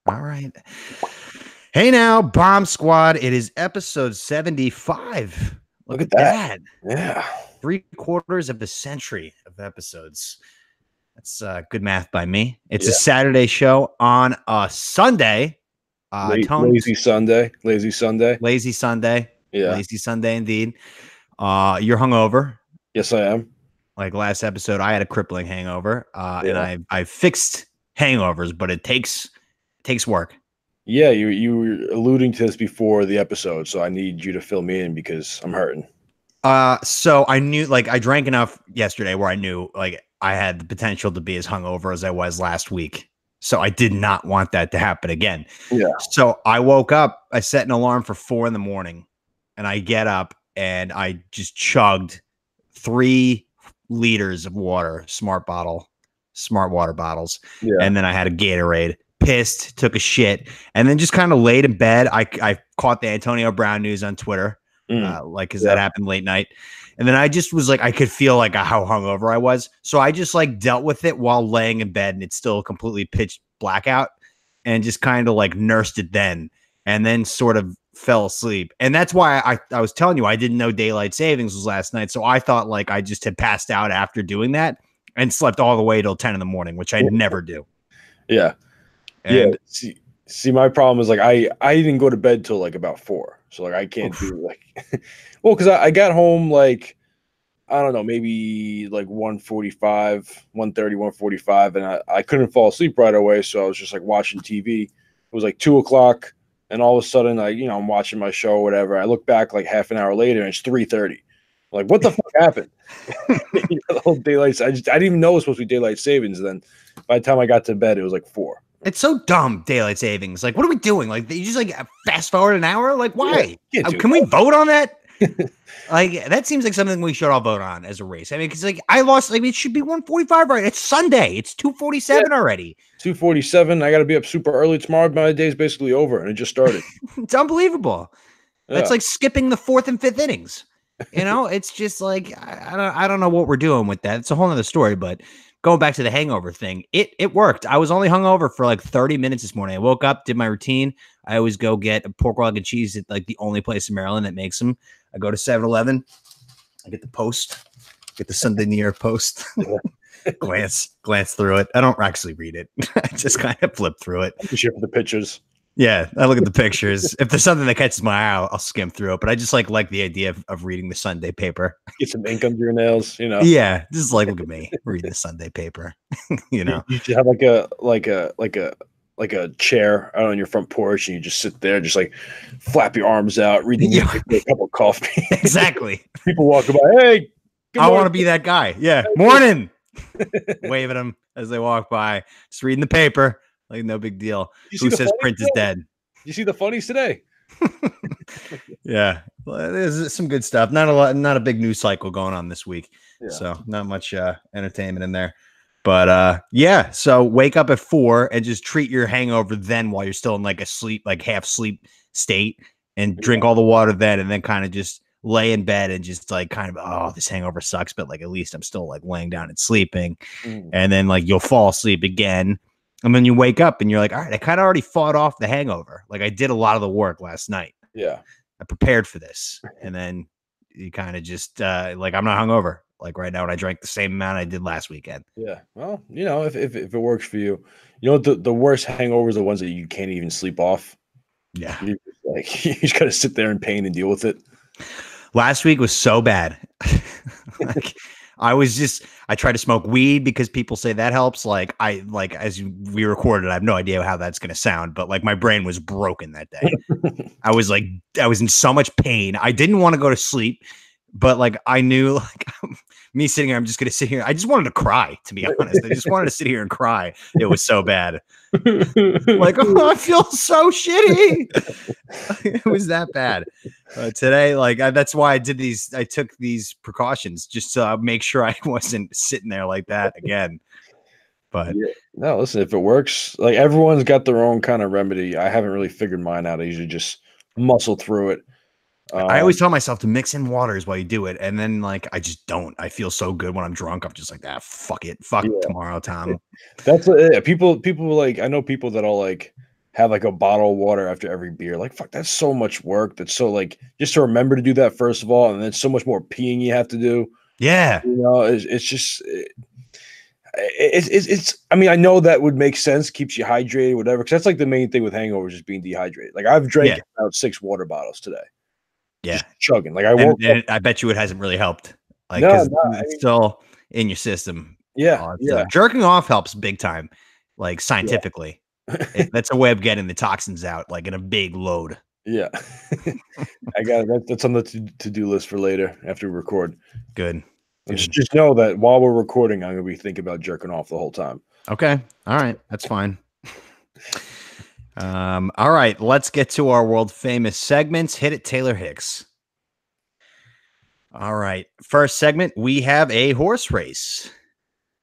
All right. Hey now, Bomb Squad. It is episode 75. Look at that. Yeah. 3/4 of the century of episodes. That's good math by me. It's a Yeah. Saturday show on a Sunday. Lazy Sunday. Lazy Sunday. Lazy Sunday. Yeah. Lazy Sunday indeed. You're hungover. Yes, I am. Like last episode, I had a crippling hangover. Yeah. And I fixed hangovers, but it takes work. Yeah, you were alluding to this before the episode, so I need you to fill me in because I'm hurting. So I knew, like, I drank enough yesterday where I knew, like, I had the potential to be as hungover as I was last week. So I did not want that to happen again. Yeah. So I woke up, I set an alarm for 4 a.m, and I get up and I just chugged 3 liters of water, smart water bottles. Yeah. And then I had a Gatorade, pissed, took a shit, and then just kind of laid in bed. I caught the Antonio Brown news on Twitter. Because that happened late night. And then I just was like, I could feel like how hungover I was. So I just like dealt with it while laying in bed, and it's still completely pitch black out, and just kind of like nursed it then, and then sort of fell asleep. And that's why I was telling you, I didn't know daylight savings was last night. So I thought like I just had passed out after doing that and slept all the way till 10 a.m, which I never do. Yeah. And See, my problem is like I didn't go to bed till like about 4. So like I can't do like well, because I got home like I don't know, maybe like 1:45, 1:30, 1:45, and I couldn't fall asleep right away, so I was just like watching TV. It was like 2 o'clock, and all of a sudden I'm watching my show or whatever. I look back like half an hour later and it's 3:30. Like, what the fuck happened? The whole daylight. I didn't even know it was supposed to be daylight savings. Then by the time I got to bed, it was like 4. It's so dumb, daylight savings. Like, what are we doing? Like, you just like fast forward an hour? Like, why? Yeah, can we vote on that? Like, that seems like something we should all vote on as a race. I mean, because like I lost. Like, it should be 1:45, right? It's Sunday. It's 2:47 already. 2:47. I got to be up super early tomorrow. My day's basically over, and it just started. It's unbelievable. Yeah. It's like skipping the 4th and 5th innings. You know, it's just like I don't know what we're doing with that. It's a whole other story, but. Going back to the hangover thing, it worked. I was only hungover for like 30 minutes this morning. I woke up, did my routine. I always go get a pork log and cheese at like the only place in Maryland that makes them. I go to 7-Eleven. I get the Post, get the Sunday New York Post. glance through it. I don't actually read it. I just kind of flip through it. Share the pictures. Yeah, I look at the pictures. If there's something that catches my eye, I'll skim through it. But I just like the idea of reading the Sunday paper. Get some ink under your nails, you know. Yeah, just like look at me reading the Sunday paper. You know, you should have like a chair out on your front porch, and you just sit there, just like flap your arms out, reading a cup of coffee. Exactly. People walking by, hey, I want to be that guy. Yeah, morning. Wave at them as they walk by, just reading the paper. Like, no big deal. Who says print is dead? You see the funnies today? Yeah. Well, there's some good stuff. Not a big news cycle going on this week. Yeah. So not much entertainment in there. But yeah, so wake up at 4 and just treat your hangover then while you're still in like a sleep, like half sleep state, and drink all the water then, and then kind of just lay in bed and just like kind of, oh, this hangover sucks, but like at least I'm still like laying down and sleeping. And then like you'll fall asleep again. And then you wake up and you're like, all right, I kind of already fought off the hangover. Like I did a lot of the work last night. Yeah. I prepared for this. And then you kind of just like, I'm not hungover. Like right now, when I drank the same amount I did last weekend. Yeah. Well, you know, if it works for you, you know, the worst hangovers are the ones that you can't even sleep off. Yeah. You just got to sit there in pain and deal with it. Last week was so bad. Like, I tried to smoke weed because people say that helps. Like we recorded, I have no idea how that's going to sound, but like my brain was broken that day. I was in so much pain. I didn't want to go to sleep, but like I knew like me sitting here, I'm just going to sit here. I just wanted to cry, to be honest. I just wanted to sit here and cry. It was so bad. Like, oh, I feel so shitty. It was that bad. Today, like that's why I took these precautions just to make sure I wasn't sitting there like that again. But yeah. No, listen, if it works, like everyone's got their own kind of remedy. I haven't really figured mine out. I usually just muscle through it. I always tell myself to mix in waters while you do it, and then like I just don't. I feel so good when I'm drunk. I'm just like, fuck it, fuck tomorrow, Tom. That's people like I know people that'll like have like a bottle of water after every beer. Like, fuck, that's so much work. That's so like just to remember to do that first of all, and then so much more peeing you have to do. Yeah. You know, it's just it's. I mean, I know that would make sense, keeps you hydrated, whatever. Because that's like the main thing with hangovers, is being dehydrated. Like I've drank about 6 water bottles today. Yeah. Just chugging. Like I and, woke and I bet you it hasn't really helped. Like, No, because no, I it's mean, still in your system. yeah, yeah, Jerking off helps big time, like yeah. scientifically. That's a way of getting the toxins out, like in a big load. Yeah. I got it. That's on the to-do list for later after we record. Good. And just know that while we're recording, I'm gonna be thinking about jerking off the whole time. Okay. All right. That's fine. All right. Let's get to our world famous segments. Hit it, Taylor Hicks. All right. First segment, we have a horse race.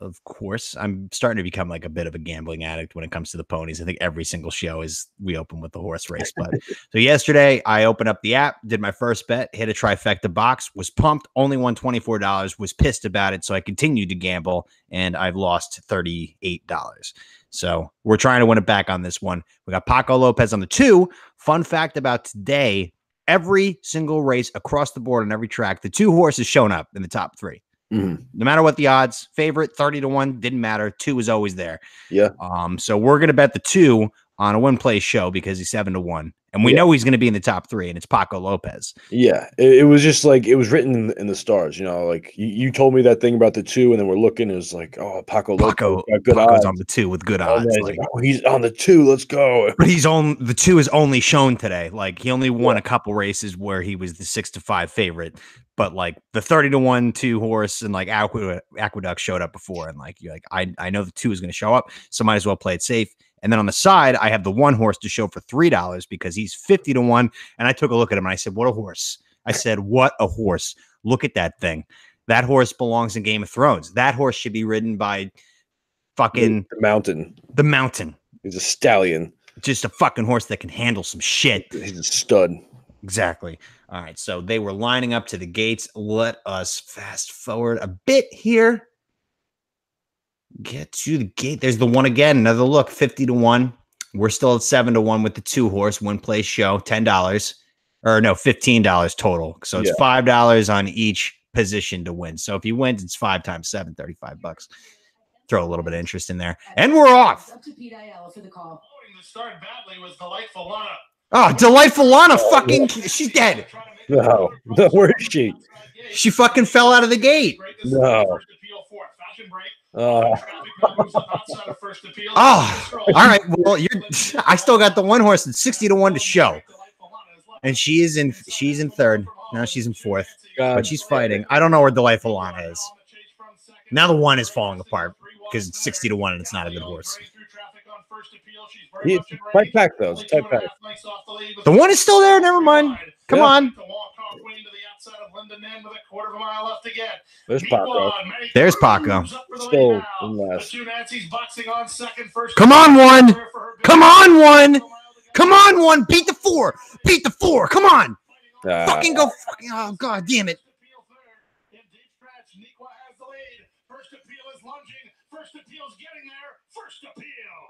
Of course, I'm starting to become like a bit of a gambling addict when it comes to the ponies. I think every single show is we open with the horse race. But so yesterday I opened up the app, did my first bet, hit a trifecta box, was pumped, only won $24, was pissed about it. So I continued to gamble and I've lost $38. So we're trying to win it back on this one. We got Paco Lopez on the 2. Fun fact about today, every single race across the board on every track, the 2 horses shown up in the top 3. Mm-hmm. No matter what the odds, favorite 30-1 didn't matter. 2 was always there. Yeah. So we're gonna bet the 2 on a win-play show because he's 7-1, and we know he's gonna be in the top 3, and it's Paco Lopez. Yeah, it was just like it was written in the stars. You know, like you told me that thing about the 2, and then we're looking. It was like, oh, Paco Lopez got good Paco's odds on the 2 with good odds. Like, oh, he's on the 2. Let's go. But the 2 is only shown today. Like he only won a couple races where he was the 6-5 favorite. But like the 30-1 2 horse and like Aqueduct showed up before, and like you're like I know the 2 is going to show up, so might as well play it safe. And then on the side, I have the 1 horse to show for $3 because he's 50-1. And I took a look at him and I said, "What a horse!" I said, "What a horse! Look at that thing. That horse belongs in Game of Thrones. That horse should be ridden by fucking the Mountain. The Mountain. He's a stallion. Just a fucking horse that can handle some shit. He's a stud." Exactly. All right. So they were lining up to the gates. Let us fast forward a bit here. Get to the gate. There's the 1 again. Another look. 50-1. We're still at 7-1 with the 2 horse. Win play show. $10 or no, $15 total. So it's $5 on each position to win. So if he wins, it's 5 times 7, $35. Throw a little bit of interest in there. And we're off. Up to Pete Aiello for the call. The start badly was Delightful Lana. Oh, Delightful Lana, fucking, she's dead. No, where is she? She fucking fell out of the gate. No. Oh, all right. Well, I still got the 1 horse at 60-1 to show, and she's in 3rd. Now she's in 4th, but she's fighting. I don't know where Delightful Lana is. Now the 1 is falling apart because it's 60-1 and it's not a good horse. Tight pack though. It's tight pack. The 1 is still there. Never mind. Come on. There's Paco. There's Paco. Still in last. Come on, 1. Come on, 1. Come on, 1. Beat the 4. Beat the 4. Come on. Fucking go. Fucking. Oh, God damn it.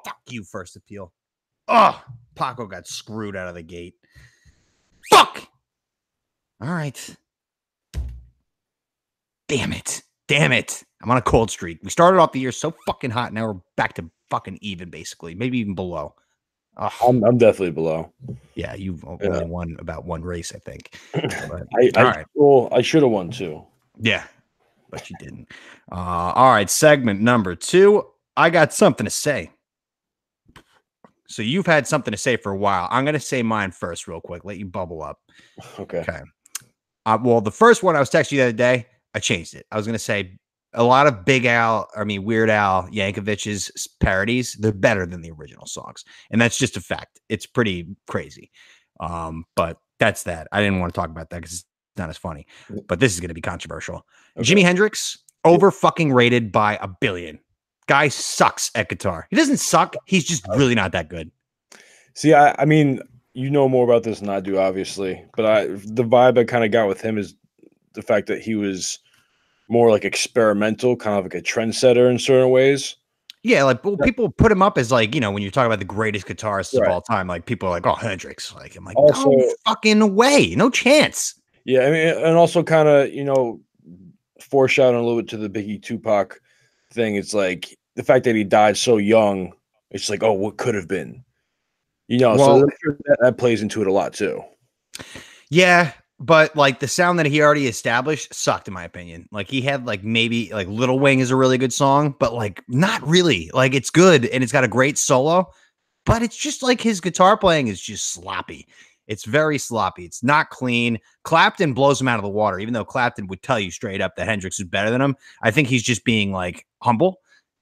Fuck you, First Appeal. Oh, Paco got screwed out of the gate. Fuck. All right. Damn it. Damn it. I'm on a cold streak. We started off the year so fucking hot. Now we're back to fucking even, basically. Maybe even below. I'm definitely below. Yeah, you've only won about 1 race, I think. But, I should have won 2. Yeah, but you didn't. All right, segment number 2. I got something to say. So you've had something to say for a while. I'm going to say mine first real quick. Let you bubble up. Okay. Well, the first one I was texting you the other day, I changed it. I was going to say a lot of Weird Al Yankovic's parodies, they're better than the original songs. And that's just a fact. It's pretty crazy. But that's that. I didn't want to talk about that because it's not as funny. But this is going to be controversial. Okay. Jimi Hendrix, over fucking rated by a billion. Guy sucks at guitar. He doesn't suck. He's just really not that good. See, I mean, you know more about this than I do, obviously. But the vibe I kind of got with him is the fact that he was more like experimental, kind of like a trendsetter in certain ways. Yeah, like well, people put him up as like, you know, when you're talking about the greatest guitarists of Right. all time, like people are like, oh, Hendrix. Like, I'm like, Also, no fucking way. No chance. yeah, I mean, and also kind of, foreshadowing a little bit to the Biggie Tupac thing. It's like the fact that he died so young. It's like, oh, what could have been, so Well, I'm sure that plays into it a lot too. yeah, but like the sound that he already established sucked in my opinion. Like he had like maybe like Little Wing is a really good song, but like not really. Like it's good and it's got a great solo, but it's just like his guitar playing is just sloppy. It's very sloppy. It's not clean. Clapton blows him out of the water, even though Clapton would tell you straight up that Hendrix is better than him. I think he's just being like humble.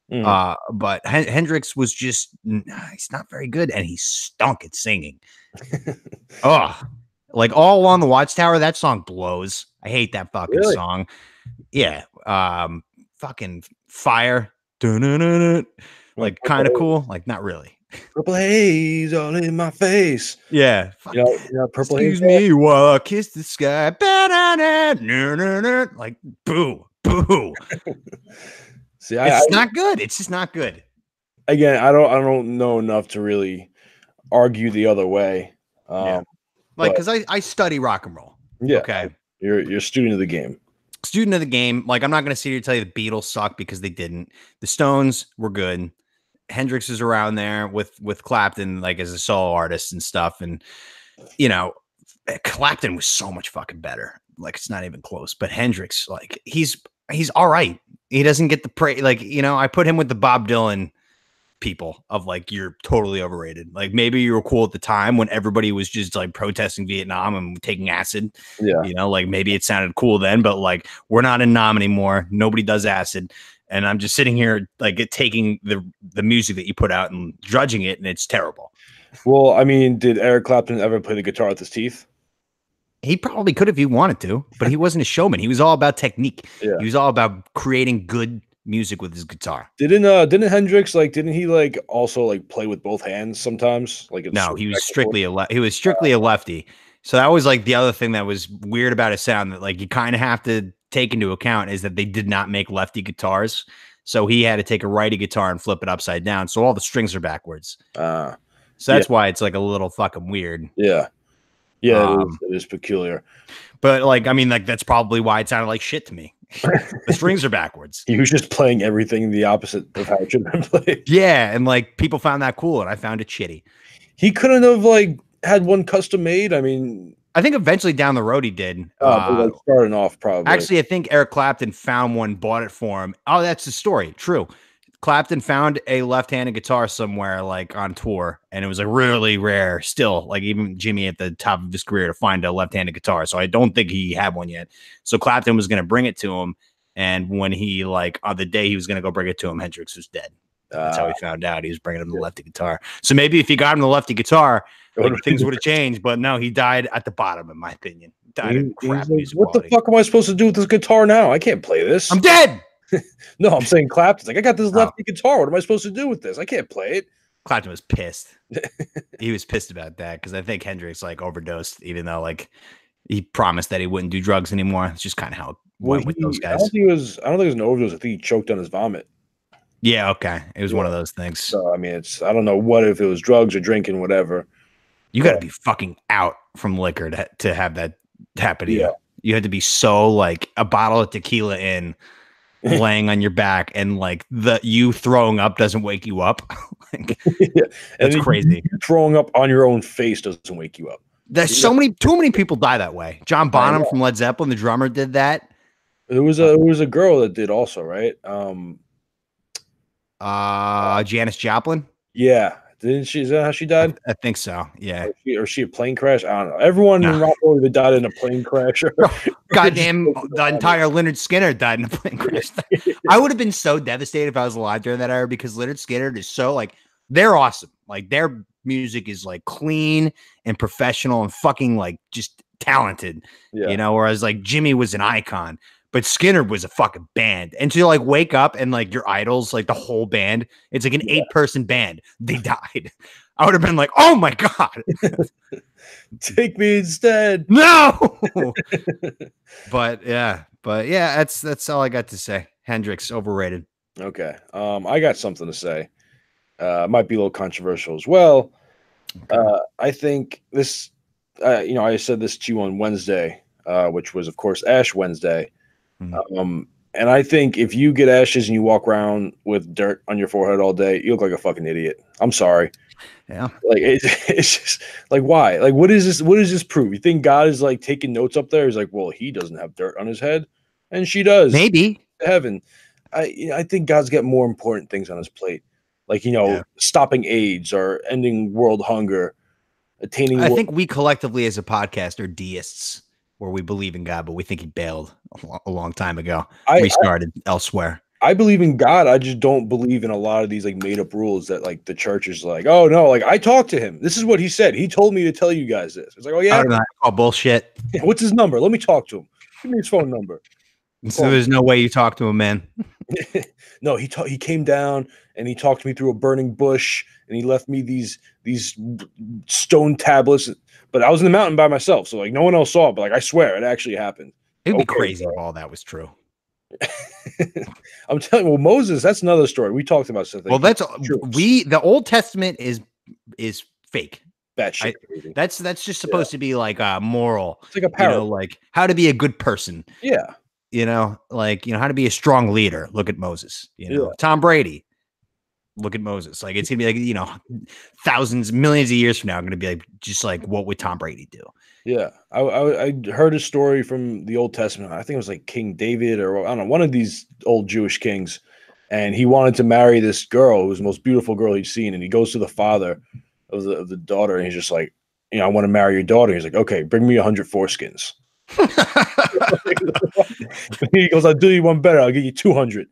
But Hendrix was just he's not very good, and he stunk at singing. Oh, like All Along the Watchtower, that song blows. I hate that fucking song. Yeah. Fucking Fire. Like kind of cool. Like not really. Purple haze all in my face. Yeah. Purple Excuse haze. me while I kiss the sky. Like boo. See, it's not good. It's just not good. Again, I don't know enough to really argue the other way. Like, because I study rock and roll. Yeah. Okay. You're a student of the game. Student of the game. Like, I'm not going to sit here and tell you the Beatles suck because they didn't. The Stones were good. Hendrix is around there with Clapton, like as a solo artist and stuff. And, Clapton was so much fucking better. Like, it's not even close. But Hendrix, like, he's all right. He doesn't get the praise. Like, I put him with the Bob Dylan people of like, you're totally overrated. Like maybe you were cool at the time when everybody was just like protesting Vietnam and taking acid. Yeah. Like maybe it sounded cool then, but like we're not in Nam anymore. Nobody does acid. And I'm just sitting here like taking the music that you put out and judging it, and it's terrible. Well, I mean, did Eric Clapton ever play the guitar with his teeth? He probably could if he wanted to, but he wasn't a showman. He was all about technique. Yeah. He was all about creating good music with his guitar. Didn't Hendrix didn't he also play with both hands sometimes? No, he was strictly a lefty. So that was like the other thing that was weird about his sound that like you kind of have to take into account is that they did not make lefty guitars. So he had to take a righty guitar and flip it upside down. So all the strings are backwards. So that's why it's like a little fucking weird. Yeah. Yeah, it is peculiar. But like, I mean, like that's probably why it sounded like shit to me. The strings are backwards. He was just playing everything the opposite of how it should have been played. Yeah, and like people found that cool, and I found it shitty. He couldn't have had one custom made. I mean, I think eventually down the road he did. Starting off, probably. Actually, I think Eric Clapton found one, bought it for him. Oh, that's the story. True. Clapton found a left-handed guitar somewhere like on tour, and it was like really rare still, like even Jimmy at the top of his career to find a left-handed guitar. So I don't think he had one yet. So Clapton was going to bring it to him. And when he on the day he was going to go bring it to him, Hendrix was dead. That's how he found out he was bringing him the lefty guitar. So maybe if he got him the lefty guitar, things would have changed. But no, he died at the bottom, in my opinion. Died in crap music what quality. The fuck am I supposed to do with this guitar now? I can't play this. I'm dead. No, I'm saying Clapton's I got this lefty guitar. What am I supposed to do with this? I can't play it. Clapton was pissed. He was pissed about that because I think Hendrix overdosed, even though he promised that he wouldn't do drugs anymore. It's just kind of how it went with those guys. I don't think it was an overdose. I think he choked on his vomit. Yeah, okay. It was one of those things. So I mean, I don't know if it was drugs or drinking, whatever. You got to be fucking out from liquor to have that happen to you. You had to be so a bottle of tequila in. Laying on your back and you throwing up doesn't wake you up. That's crazy. Throwing up on your own face doesn't wake you up. There's too many people die that way. John Bonham from Led Zeppelin, the drummer, did that. There was a girl that did also, right? Janis Joplin. Yeah, didn't she? Is that how she died? I think so. Yeah. Or she a plane crash? I don't know. Everyone in rock that died in a plane crash. Goddamn, the entire Lynyrd Skynyrd died in a plane crash. I would have been so devastated if I was alive during that era because Lynyrd Skynyrd is so they're awesome. Their music is clean and professional and fucking just talented. Yeah. Whereas Jimmy was an icon. But Skynyrd was a fucking band. And to wake up and your idols, the whole band, it's an 8-person band. They died. I would have been oh my God. Take me instead. No. But yeah, that's all I got to say. Hendrix overrated. Okay. I got something to say. Might be a little controversial as well. Okay. I think this, I said this to you on Wednesday, which was, of course, Ash Wednesday. Mhm. And I think if you get ashes and you walk around with dirt on your forehead all day, you look like a fucking idiot. I'm sorry. Yeah. Like it's just like why? Like what is this? What does this prove? You think God is like taking notes up there? He's like, well, he doesn't have dirt on his head, and she does. Maybe. Heaven. I think God's got more important things on his plate, like Yeah. stopping AIDS or ending world hunger, attaining. I think we collectively as a podcast are deists where we believe in God, but we think he bailed a long time ago, restarted elsewhere. I believe in God. I just don't believe in a lot of these like made up rules that like the church is like, oh no, like I talked to him. This is what he said. He told me to tell you guys this. It's like, oh I yeah, don't know. I call bullshit. what's his number? Let me talk to him. Give me his phone number. So there's no way you talk to him, man. No, he came down and he talked me through a burning bush and he left me these stone tablets. But I was in the mountain by myself, so like no one else saw it. But like I swear, it actually happened. It'd be Okay, crazy bro. if all that was true. I'm telling you, well, Moses, that's another story. We talked about something. Well, the Old Testament is fake. That shit. Crazy. That's just supposed to be like a moral. It's like a parable. Like how to be a good person. Yeah. How to be a strong leader. Look at Moses. Tom Brady. Look at Moses. Like it's gonna be like thousands, millions of years from now, I'm gonna be like just like what would Tom Brady do? Yeah, I heard a story from the Old Testament. I think it was like King David or I don't know, one of these old Jewish kings, and he wanted to marry this girl who was the most beautiful girl he'd seen. And he goes to the father of the daughter, and he's just like, I want to marry your daughter. He's like, okay, bring me 100 foreskins. He goes, I'll do you one better. I'll give you 200.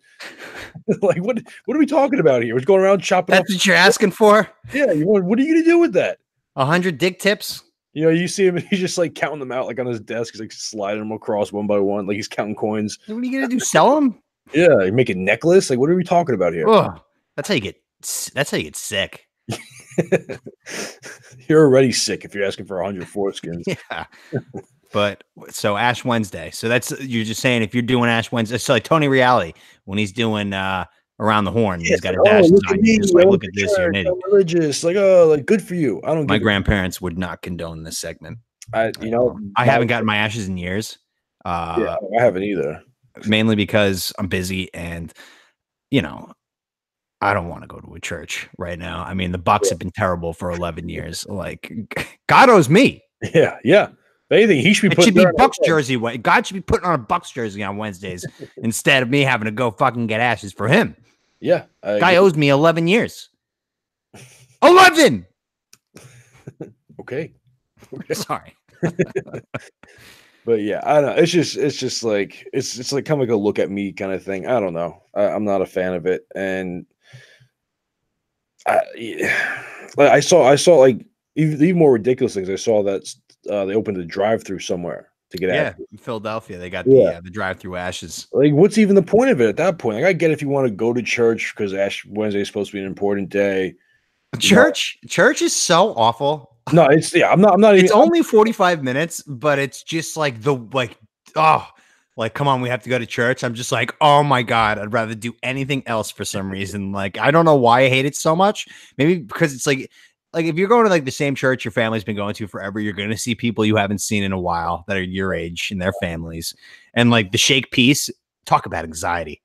Like what are we talking about here? We're going around chopping. That's what you're asking for? Yeah. What are you gonna do with that? 100 dick tips. You see him, he's just like counting them out, like on his desk. He's like sliding them across one by one, like he's counting coins. What are you gonna do? Sell them? Yeah, you make a necklace. Like, what are we talking about here? Oh, that's how you get sick. You're already sick if you're asking for 100 foreskins. Yeah. But so Ash Wednesday. So you're just saying if you're doing Ash Wednesday, so like Tony Reality when he's doing Around the Horn, he's got a dash. Look at me, just like, look at this, you're an idiot. I'm religious. Like, oh, like good for you. I don't. My grandparents would not condone this segment. I haven't gotten my ashes in years. I haven't either. Mainly because I'm busy and I don't want to go to a church right now. I mean, the Bucks have been terrible for 11 years. Like God owes me. Yeah. If anything, he should be putting Bucks jersey. God should be putting on a Bucks jersey on Wednesdays instead of me having to go fucking get ashes for him. Yeah. Guy owes me 11 years. 11. Okay. Sorry. But yeah, I don't know. It's just like it's like kind of like a look at me kind of thing. I don't know. I'm not a fan of it, and I saw like even more ridiculous things. I saw that they opened a drive-through somewhere to get ashes. In Philadelphia, they got the drive-through ashes. Like, what's even the point of it at that point? Like, I get if you want to go to church because Ash Wednesday is supposed to be an important day. Church is so awful. No, I'm not even. It's only 45 minutes, but it's just like come on, we have to go to church. I'm just like, oh my God, I'd rather do anything else for some reason. Like, I don't know why I hate it so much. Maybe because it's like if you're going to like the same church your family's been going to forever, you're going to see people you haven't seen in a while that are your age and their families. And like the shake piece, talk about anxiety.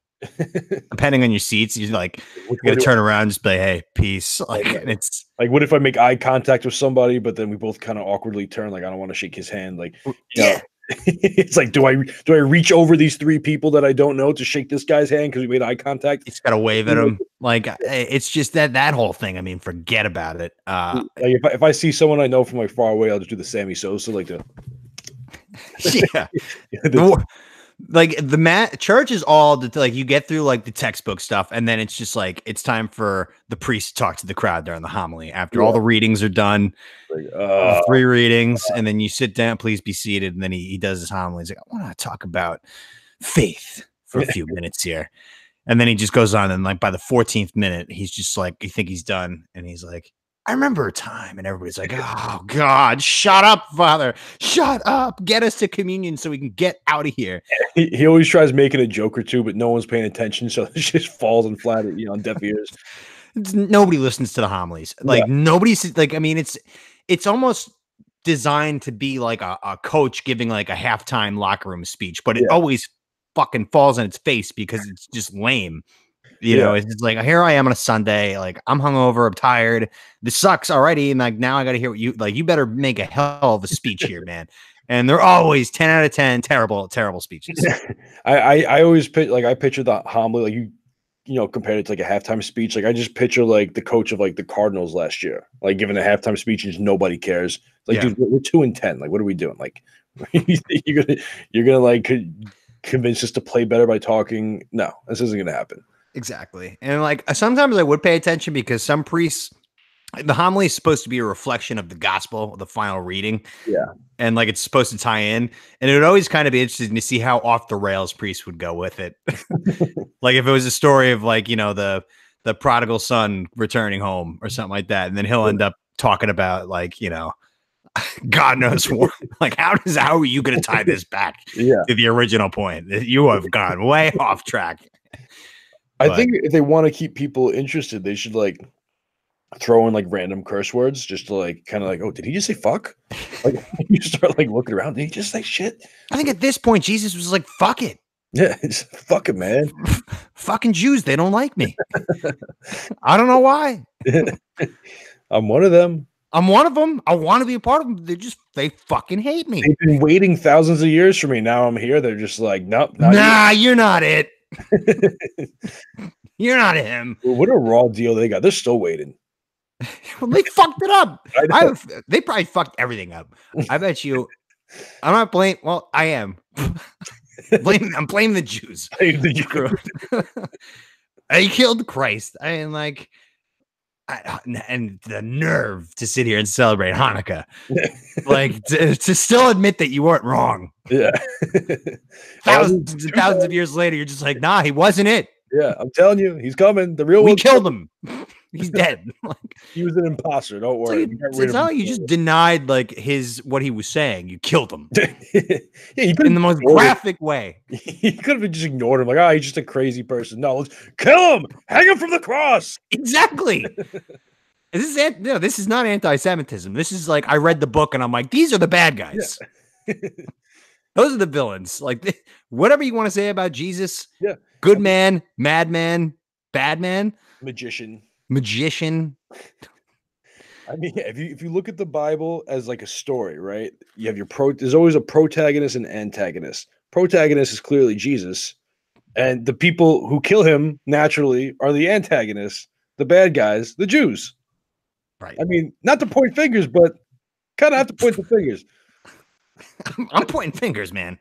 Depending on your seats, you're like, you got to turn around and just be like, hey, peace. Like, and it's like, what if I make eye contact with somebody, but then we both kind of awkwardly turn? Like, I don't want to shake his hand. Like, it's like, do I reach over these three people that I don't know to shake this guy's hand because we made eye contact? It's got to wave at him. Like, it's just that whole thing. I mean, forget about it. Like if I see someone I know from like far away, I'll just do the Sammy Sosa, like the like the church is all like you get through like the textbook stuff, and then it's just like it's time for the priest to talk to the crowd during the homily after all the readings are done. Like, 3 readings, and then you sit down, please be seated, and then he does his homily. He's like, I want to talk about faith for a few minutes here. And then he just goes on, and like by the 14th minute, he's just like, you think he's done, and he's like, I remember a time, and everybody's like, "Oh God, shut up, Father, shut up, get us to communion so we can get out of here." He always tries making a joke or two, but no one's paying attention, so it just falls on flat, on deaf ears. Nobody listens to the homilies. Like nobody's like. I mean, it's almost designed to be like a coach giving like a halftime locker room speech, but it always fucking falls on its face because it's just lame. You know, it's just like, here I am on a Sunday, like I'm hungover, I'm tired. This sucks already. And like, now I got to hear what you better make a hell of a speech here, man. And they're always 10 out of 10, terrible speeches. I always I picture the homily, like compared it to like a halftime speech. Like I just picture like the coach of like the Cardinals last year, like giving a halftime speech and just nobody cares. Like, dude, we're 2-10. Like, what are we doing? Like, you're gonna like convince us to play better by talking? No, this isn't gonna happen. Exactly. And like sometimes I would pay attention because some priests, the homily is supposed to be a reflection of the gospel, the final reading. Yeah. And like it's supposed to tie in. And it would always kind of be interesting to see how off the rails priests would go with it. Like if it was a story of like, the prodigal son returning home or something like that. And then he'll end up talking about like, God knows what. Like how are you going to tie this back to the original point? You have gone way off track. I think if they want to keep people interested, they should like throw in like random curse words just to like kind of like, oh, did he just say fuck? Like you start like looking around, did he just say shit? I think at this point Jesus was like, fuck it. Yeah, it's fuck it, man. Fucking Jews, they don't like me. I don't know why. I'm one of them. I'm one of them. I want to be a part of them. They fucking hate me. They've been waiting thousands of years for me. Now I'm here. They're just like, nope. Nah, you're not it. You're not him. Well, what a raw deal they got. They're still waiting. Well, they fucked it up. They probably fucked everything up. I bet you. I'm not blaming. Well, I am. I'm blaming the Jews. They killed Christ. I mean, like, and the nerve to sit here and celebrate Hanukkah, like to still admit that you weren't wrong. Yeah. Thousands and thousands of years later, you're just like, nah, he wasn't it. Yeah, I'm telling you, he's coming. The real we killed him. He's dead. He was an imposter. Don't worry. It's not like you just denied like what he was saying. You killed him. In the most graphic way. He could have just ignored him. Like, he's just a crazy person. No, let's kill him. Hang him from the cross. Exactly. This is not anti-Semitism. This is like I read the book and I'm like, these are the bad guys. Yeah. Those are the villains. Like whatever you want to say about Jesus. Yeah. Good man, madman, bad man, magician. I mean, if you look at the Bible as like a story, right? You have there's always a protagonist and antagonist. Protagonist is clearly Jesus, and the people who kill him naturally are the antagonists, the bad guys, the Jews. Right. I mean, not to point fingers, but kind of have to point the fingers. I'm pointing fingers, man.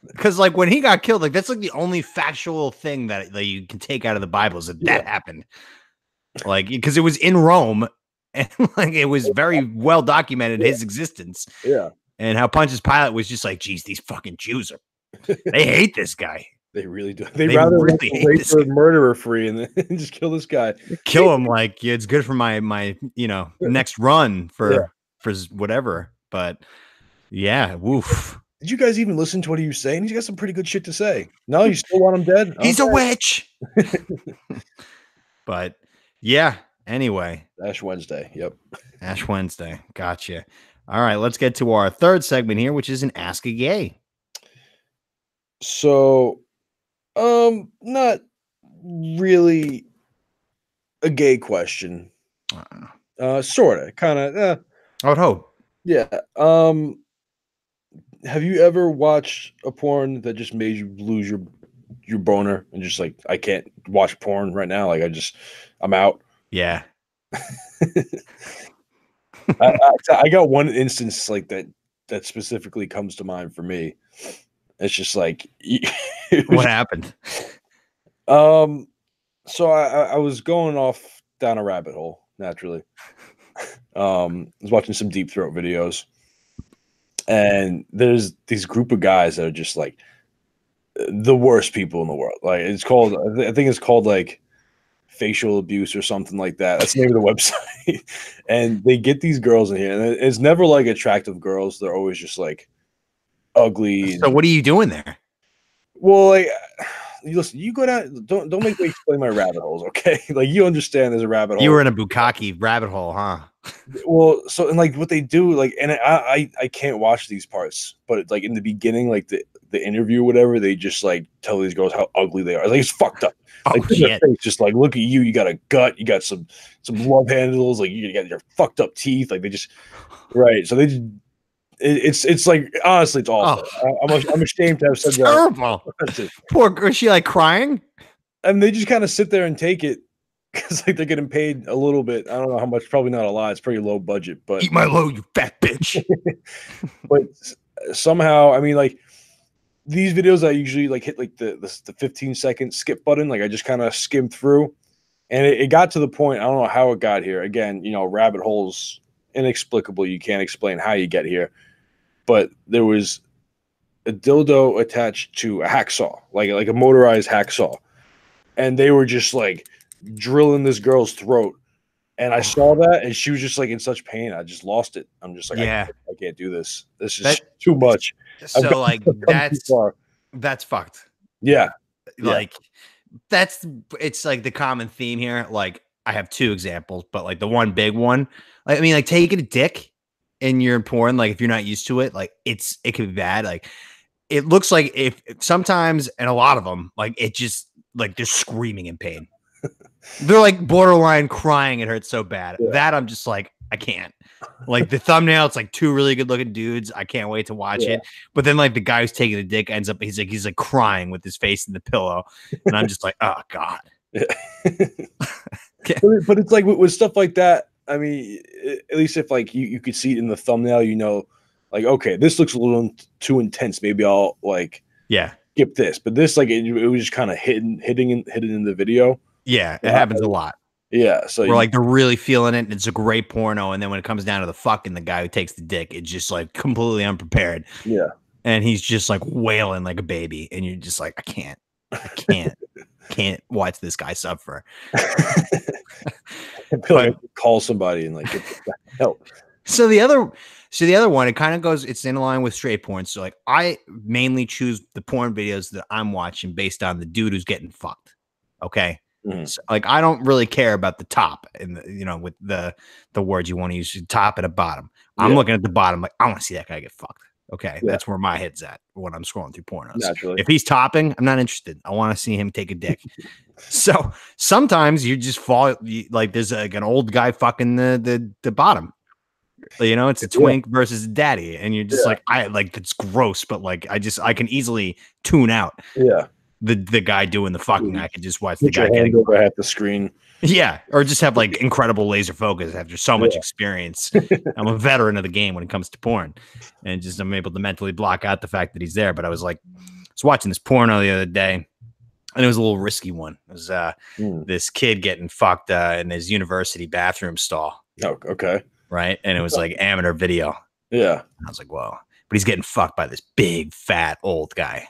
Because like when he got killed, like that's like the only factual thing that you can take out of the Bible is that happened. Like because it was in Rome, and like it was very well documented his existence. Yeah, and how Pontius Pilate was just like, "Geez, these fucking Jews they hate this guy. They really do. They rather really hate this murderer free and then just kill this guy. Kill him like it's good for my next run for whatever." But yeah, woof. Did you guys even listen to what he was saying? He's got some pretty good shit to say. No, you still want him dead? He's a witch. But yeah, anyway. Ash Wednesday. Yep. Ash Wednesday. Gotcha. All right, let's get to our third segment here, which is an Ask a Gay. So, not really a gay question. Sort of, kind of. I would hope. Yeah. Have you ever watched a porn that just made you lose your boner and just like, I can't watch porn right now? Like I'm out. Yeah. I got one instance like that specifically comes to mind for me. It's just like, what happened? So I was going off down a rabbit hole naturally. I was watching some Deep Throat videos. And there's these group of guys that are just like the worst people in the world. Like I think it's called like facial abuse or something like that. That's the name of the website. And they get these girls in here, and it's never like attractive girls. They're always just like ugly. So what are you doing there? Well, like, listen, you go down. Don't make me explain my rabbit holes, okay? Like, you understand there's a rabbit hole. You were in a bukkake rabbit hole, huh? Well, so and like what they do, like, and I can't watch these parts, but like in the beginning, like the interview, or whatever, they just like tell these girls how ugly they are. Like, it's fucked up. Oh Like, shit! face, just like, look at you. You got a gut. You got some love handles. Like, you got your fucked up teeth. Like, they just right. So they just. It's like, honestly, it's awful. Oh. I'm ashamed to have said Terrible. that. Poor. Is she like crying? And they just kind of sit there and take it because like they're getting paid a little bit. I don't know how much. Probably not a lot. It's pretty low budget, but Eat my load, you fat bitch. but somehow, I mean, like these videos, I usually like hit like the 15-second skip button. Like I just kind of skim through, and it got to the point. I don't know how it got here. Again, rabbit holes, inexplicable. You can't explain how you get here. But there was a dildo attached to a hacksaw, like a motorized hacksaw, and they were just like drilling this girl's throat. And I saw that, and she was just like in such pain. I just lost it. I'm just like, Yeah. I can't do this. This is too much. So like that's fucked. Yeah. Like it's like the common theme here. Like I have two examples, but like the one big one, like, I mean, like taking a dick in your porn, like if you're not used to it, like it can be bad. Like it looks like if sometimes, and a lot of them, like it just like they're screaming in pain. They're like borderline crying. It hurts so bad. Yeah. That I'm just like, I can't. Like the thumbnail, it's like two really good looking dudes. I can't wait to watch it. But then like the guy who's taking the dick ends up, he's like crying with his face in the pillow, and I'm just like, oh god. Yeah. But it's like with stuff like that. I mean, at least if like you could see it in the thumbnail, like, okay, this looks a little too intense. Maybe I'll like skip this. But this, like, it was just kind of hidden in the video. Yeah, it happens a lot. Yeah, so where like they're really feeling it, and it's a great porno, and then when it comes down to the fucking the guy who takes the dick, it's just like completely unprepared. Yeah, and he's just like wailing like a baby, and you're just like, I can't watch this guy suffer. Like call somebody and like get help. So the other one, it kind of goes, it's in line with straight porn. So like I mainly choose the porn videos that I'm watching based on the dude who's getting fucked. Okay. Mm-hmm. So, like I don't really care about the top and with the words you want to use, top and a bottom. I'm looking at the bottom, like I want to see that guy get fucked. Okay, that's where my head's at when I'm scrolling through pornos. Naturally. If he's topping, I'm not interested. I want to see him take a dick. So sometimes you just fall like there's like an old guy fucking the bottom. It's a twink versus a daddy, and you're just like, I like that's gross, but like I can easily tune out. Yeah. The guy doing the fucking. I can just watch Put the guy your hand getting over half the screen. Yeah, or just have like incredible laser focus after so much experience. I'm a veteran of the game when it comes to porn, and just I'm able to mentally block out the fact that he's there. But I was watching this porno the other day, and it was a little risky one. It was this kid getting fucked in his university bathroom stall. Oh, okay. Right, and it was like amateur video. Yeah, and I was like, whoa! But he's getting fucked by this big, fat, old guy.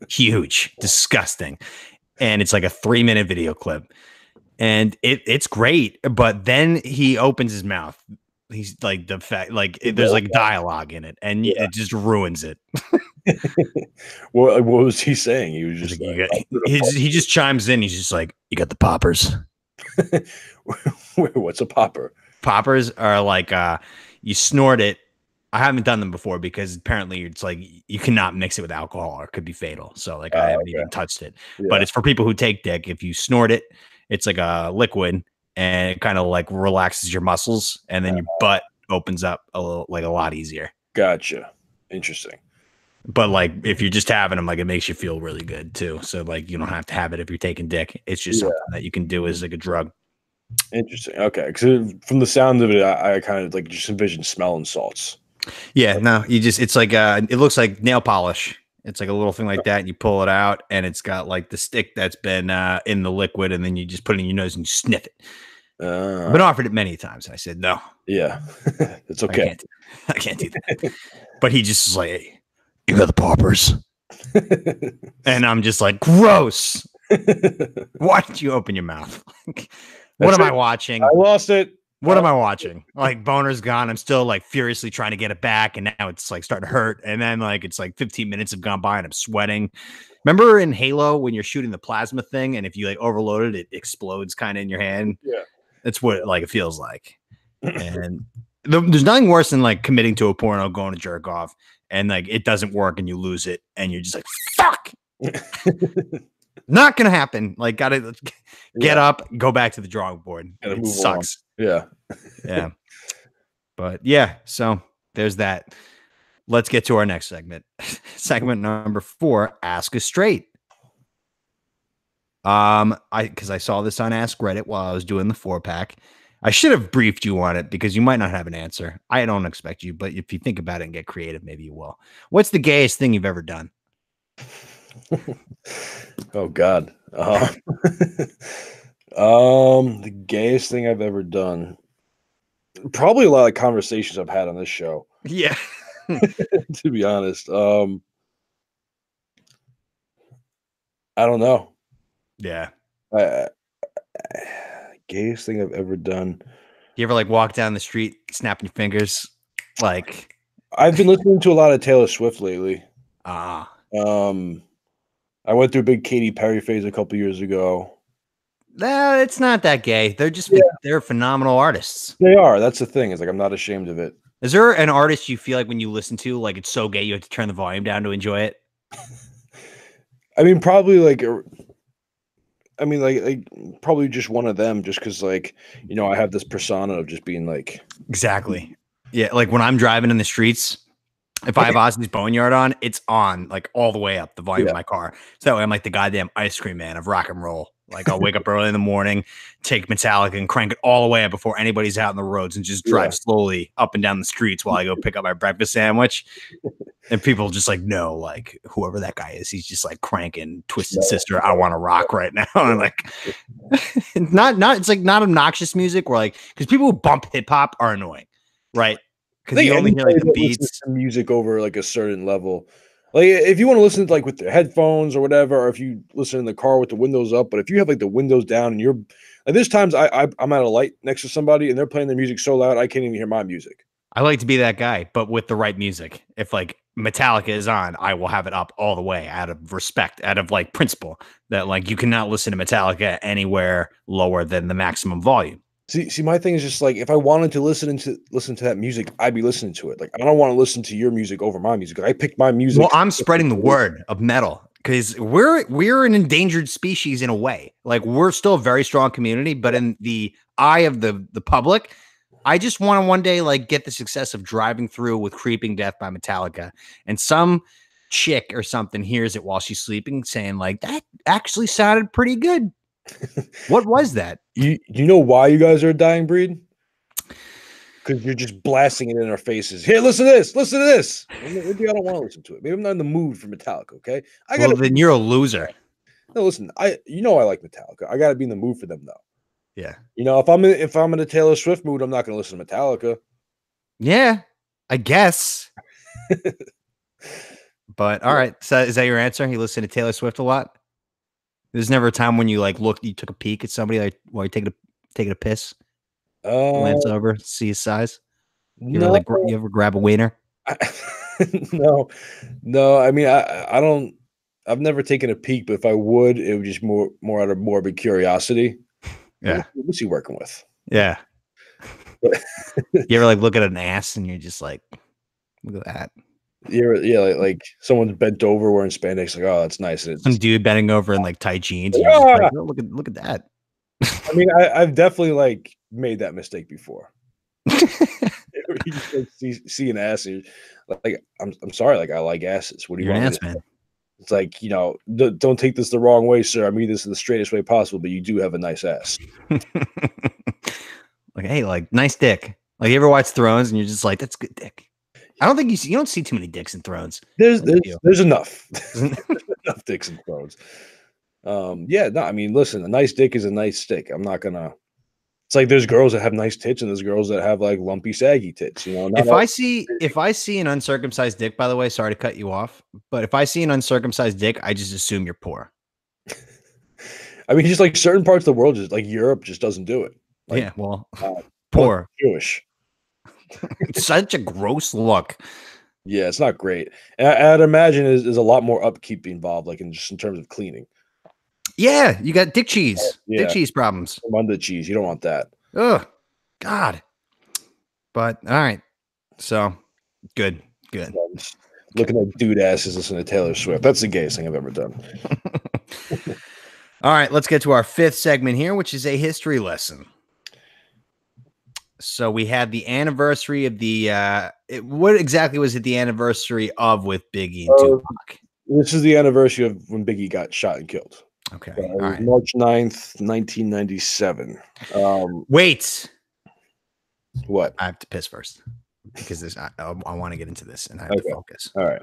Huge, disgusting, and it's like a 3-minute video clip. And it's great, but then he opens his mouth. He's like the fact, like there's like dialogue in it, and it just ruins it. What was he saying? He was just he just chimes in. He's just like, "You got the poppers." What's a popper? Poppers are like you snort it. I haven't done them before because apparently it's like you cannot mix it with alcohol or it could be fatal. So like I haven't even touched it. But it's for people who take dick. If you snort it, it's like a liquid and it kind of like relaxes your muscles, and then your butt opens up a lot easier. Gotcha. Interesting. But like if you're just having them, like it makes you feel really good too. So like you don't have to have it if you're taking dick. It's just something that you can do as like a drug. Interesting. Okay. Because from the sound of it, I kind of like just envision smelling salts. Yeah. No, it's like it looks like nail polish. It's like a little thing like that, and you pull it out, and it's got like the stick that's been in the liquid, and then you just put it in your nose and you sniff it. I've been offered it many times, and I said no. Yeah, it's okay. I can't do that. But he just is like, hey, you got the poppers, and I'm just like, gross. Why did you open your mouth? What am I watching? I lost it. What am I watching? Like boner's gone. I'm still like furiously trying to get it back, and now it's like starting to hurt. And then like it's like 15 minutes have gone by, and I'm sweating. Remember in Halo when you're shooting the plasma thing, and if you like overload it, it explodes kind of in your hand. Yeah, that's what like it feels like. And there's nothing worse than like committing to a porno, going to jerk off, and like it doesn't work, and you lose it, and you're just like fuck. Not gonna happen. Like, gotta get up, go back to the drawing board. It sucks. Yeah. Yeah. But yeah, so there's that. Let's get to our next segment. Segment number 4, Ask Us Straight. Because I saw this on Ask Reddit while I was doing the 4-pack. I should have briefed you on it because you might not have an answer. I don't expect you, but if you think about it and get creative, maybe you will. What's the gayest thing you've ever done? Oh God. The gayest thing I've ever done. Probably a lot of conversations I've had on this show. Yeah. To be honest. I don't know. Yeah. Gayest thing I've ever done. You ever like walk down the street, snapping your fingers? Like, I've been listening to a lot of Taylor Swift lately. I went through a big Katy Perry phase a couple years ago. No, it's not that gay. They're just they're phenomenal artists. They are. That's the thing. It's like I'm not ashamed of it. Is there an artist you feel like when you listen to, like it's so gay you have to turn the volume down to enjoy it? I mean, probably like probably just one of them, just because like, you know, I have this persona of just being like exactly. Yeah, like when I'm driving in the streets, if I have Ozzy's Boneyard on, it's on like all the way up the volume of my car. So that way I'm like the goddamn ice cream man of rock and roll. Like I'll wake up early in the morning, take Metallica and crank it all the way up before anybody's out on the roads and just drive slowly up and down the streets while I go pick up my breakfast sandwich. And people just like, no, like whoever that guy is, he's just like cranking Twisted Sister. I want to rock right now. And like, it's like not obnoxious music where like, because people who bump hip hop are annoying, right? Because you only hear like the beats. Music over like a certain level. Like if you want to listen to like with the headphones or whatever, or if you listen in the car with the windows up, but if you have like the windows down and you're like, there's times I'm at a light next to somebody and they're playing their music so loud I can't even hear my music. I like to be that guy, but with the right music. If like Metallica is on, I will have it up all the way out of respect, out of like principle that like you cannot listen to Metallica anywhere lower than the maximum volume. See, my thing is just like if I wanted to listen to that music, I'd be listening to it. Like I don't want to listen to your music over my music. I picked my music. Well, I'm spreading the word of metal because we're an endangered species in a way. Like we're still a very strong community, but in the eye of the public, I just want to one day like get the success of driving through with Creeping Death by Metallica, and some chick or something hears it while she's sleeping, saying like that actually sounded pretty good. What was that? You know why you guys are a dying breed? Because you're just blasting it in our faces. Here, listen to this. Listen to this. Maybe I don't want to listen to it. Maybe I'm not in the mood for Metallica. Okay, then you're a loser. No, listen. I like Metallica. I got to be in the mood for them though. Yeah. You know, if I'm in a Taylor Swift mood, I'm not going to listen to Metallica. Yeah, I guess. But all right. So is that your answer? You listen to Taylor Swift a lot? There's never a time when you like you took a peek at somebody like while you're taking a piss, glance over, see his size. You ever grab a wiener? No. I mean, I don't. I've never taken a peek, but if I would, it would just more out of morbid curiosity. Yeah, what's he working with? Yeah. You ever like look at an ass and you're just like, look at that. Yeah, like someone's bent over wearing spandex, like, oh, that's nice. Some dude bending over in like tight jeans. And you're just like, oh, look at that. I mean, I've definitely like made that mistake before. You just, like, see an ass, and like, I'm sorry, like I like asses. What do you want? Ass, man. It's like, you know, don't take this the wrong way, sir. I mean this in the straightest way possible, but you do have a nice ass. Like, hey, like nice dick. Like you ever watch Thrones and you're just like, that's good dick. I don't think you don't see too many dicks in Thrones. There's enough. There's enough dicks in Thrones. Yeah, no, I mean, listen, a nice dick is a nice stick. I'm not gonna. It's like there's girls that have nice tits and there's girls that have like lumpy, saggy tits. You know, if I see an uncircumcised dick, by the way, sorry to cut you off, but if I see an uncircumcised dick, I just assume you're poor. I mean, just like certain parts of the world, just like Europe, just doesn't do it. Like, yeah, well, uh, poor. Jewish. It's such a gross look. Yeah, it's not great. And I'd imagine is a lot more upkeep involved, like in terms of cleaning. Yeah, you got dick cheese. Yeah. Dick cheese problems. Under the cheese, you don't want that. Ugh, God. But all right, so good. Looking at dude asses listening to Taylor Swift. That's the gayest thing I've ever done. All right, let's get to our fifth segment here, which is a history lesson. So we had the anniversary of the what exactly was it the anniversary of with Biggie and Tupac? This is the anniversary of when Biggie got shot and killed. Okay. All right. March 9th, 1997. Wait. What? I have to piss first because this I want to get into this and I have to focus. All right.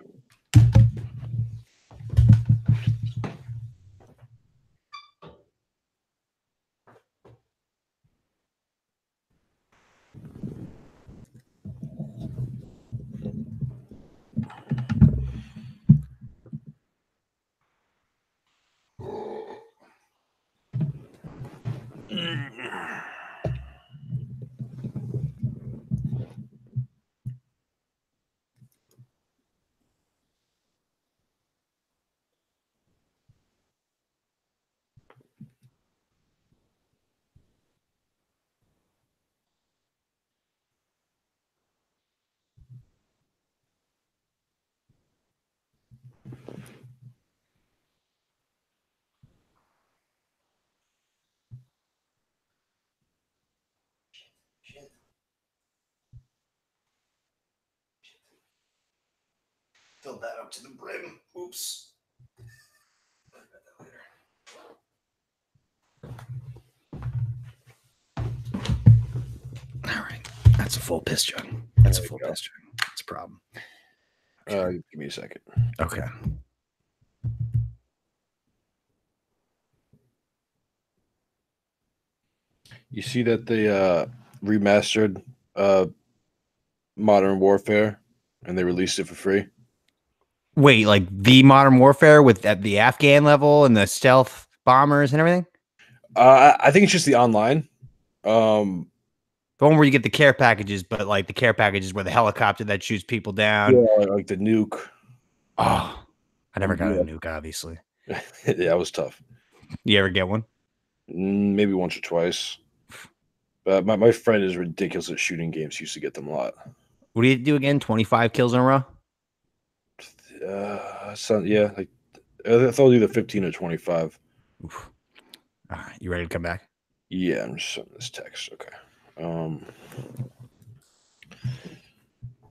Fill that up to the brim. Oops. All right. That's a full piss jug. That's a full piss jug. That's a problem. Give me a second. Okay. You see that they remastered Modern Warfare and they released it for free? Wait, like the Modern Warfare with at the Afghan level and the stealth bombers and everything? I think it's just the online. The one where you get the care packages, but like the care packages where the helicopter that shoots people down. Yeah, like the nuke. Oh, I never got a nuke, obviously. Yeah, it was tough. You ever get one? Maybe once or twice. But my friend is ridiculous at shooting games. He used to get them a lot. What do you do again? 25 kills in a row? Yeah, like I thought either 15 or 25. Oof. All right, you ready to come back? Yeah, I'm just sending this text. Okay.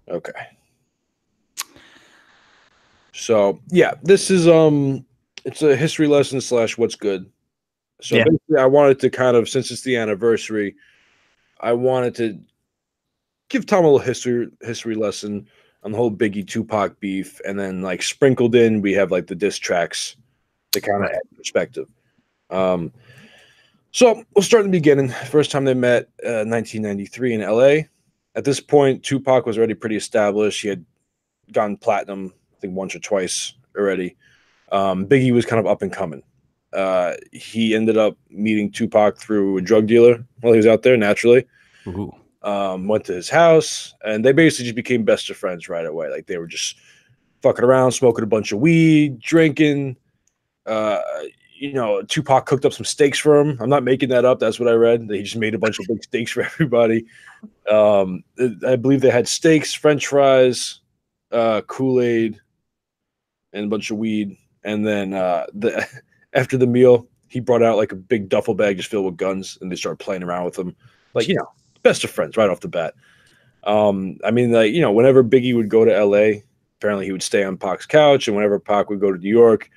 Okay. So yeah, this is it's a history lesson / what's good. So basically I wanted to kind of, since it's the anniversary, I wanted to give Tom a little history lesson on the whole Biggie Tupac beef, and then like sprinkled in we have like the diss tracks to kind of add perspective. So we'll start in the beginning. First time they met, 1993 in LA. At this point, Tupac was already pretty established. He had gone platinum, I think once or twice already. Biggie was kind of up and coming. He ended up meeting Tupac through a drug dealer while he was out there, naturally. Ooh. Went to his house, and they basically just became best of friends right away. Like they were just fucking around, smoking a bunch of weed, drinking. Tupac cooked up some steaks for him. I'm not making that up. That's what I read. He just made a bunch of big steaks for everybody. I believe they had steaks, French fries, Kool-Aid, and a bunch of weed. And then after the meal, he brought out like a big duffel bag just filled with guns, and they started playing around with them. Like, best of friends right off the bat. Whenever Biggie would go to LA, apparently he would stay on Pac's couch, and whenever Pac would go to New York,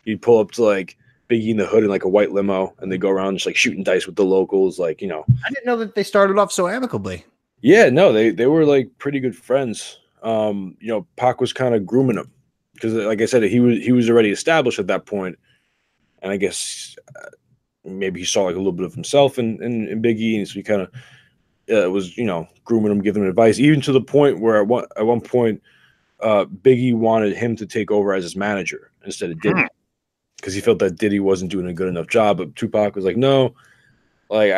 he'd pull up to like Biggie in the hood in like a white limo, and they go around just like shooting dice with the locals. Like, I didn't know that they started off so amicably. Yeah, no, they were like pretty good friends. Pac was kind of grooming him because, like I said, he was already established at that point, and I guess maybe he saw like a little bit of himself in Biggie, and so he kind of was grooming him, giving him advice, even to the point where at one point Biggie wanted him to take over as his manager instead of Diddy. because he felt that Diddy wasn't doing a good enough job. But Tupac was like, no, like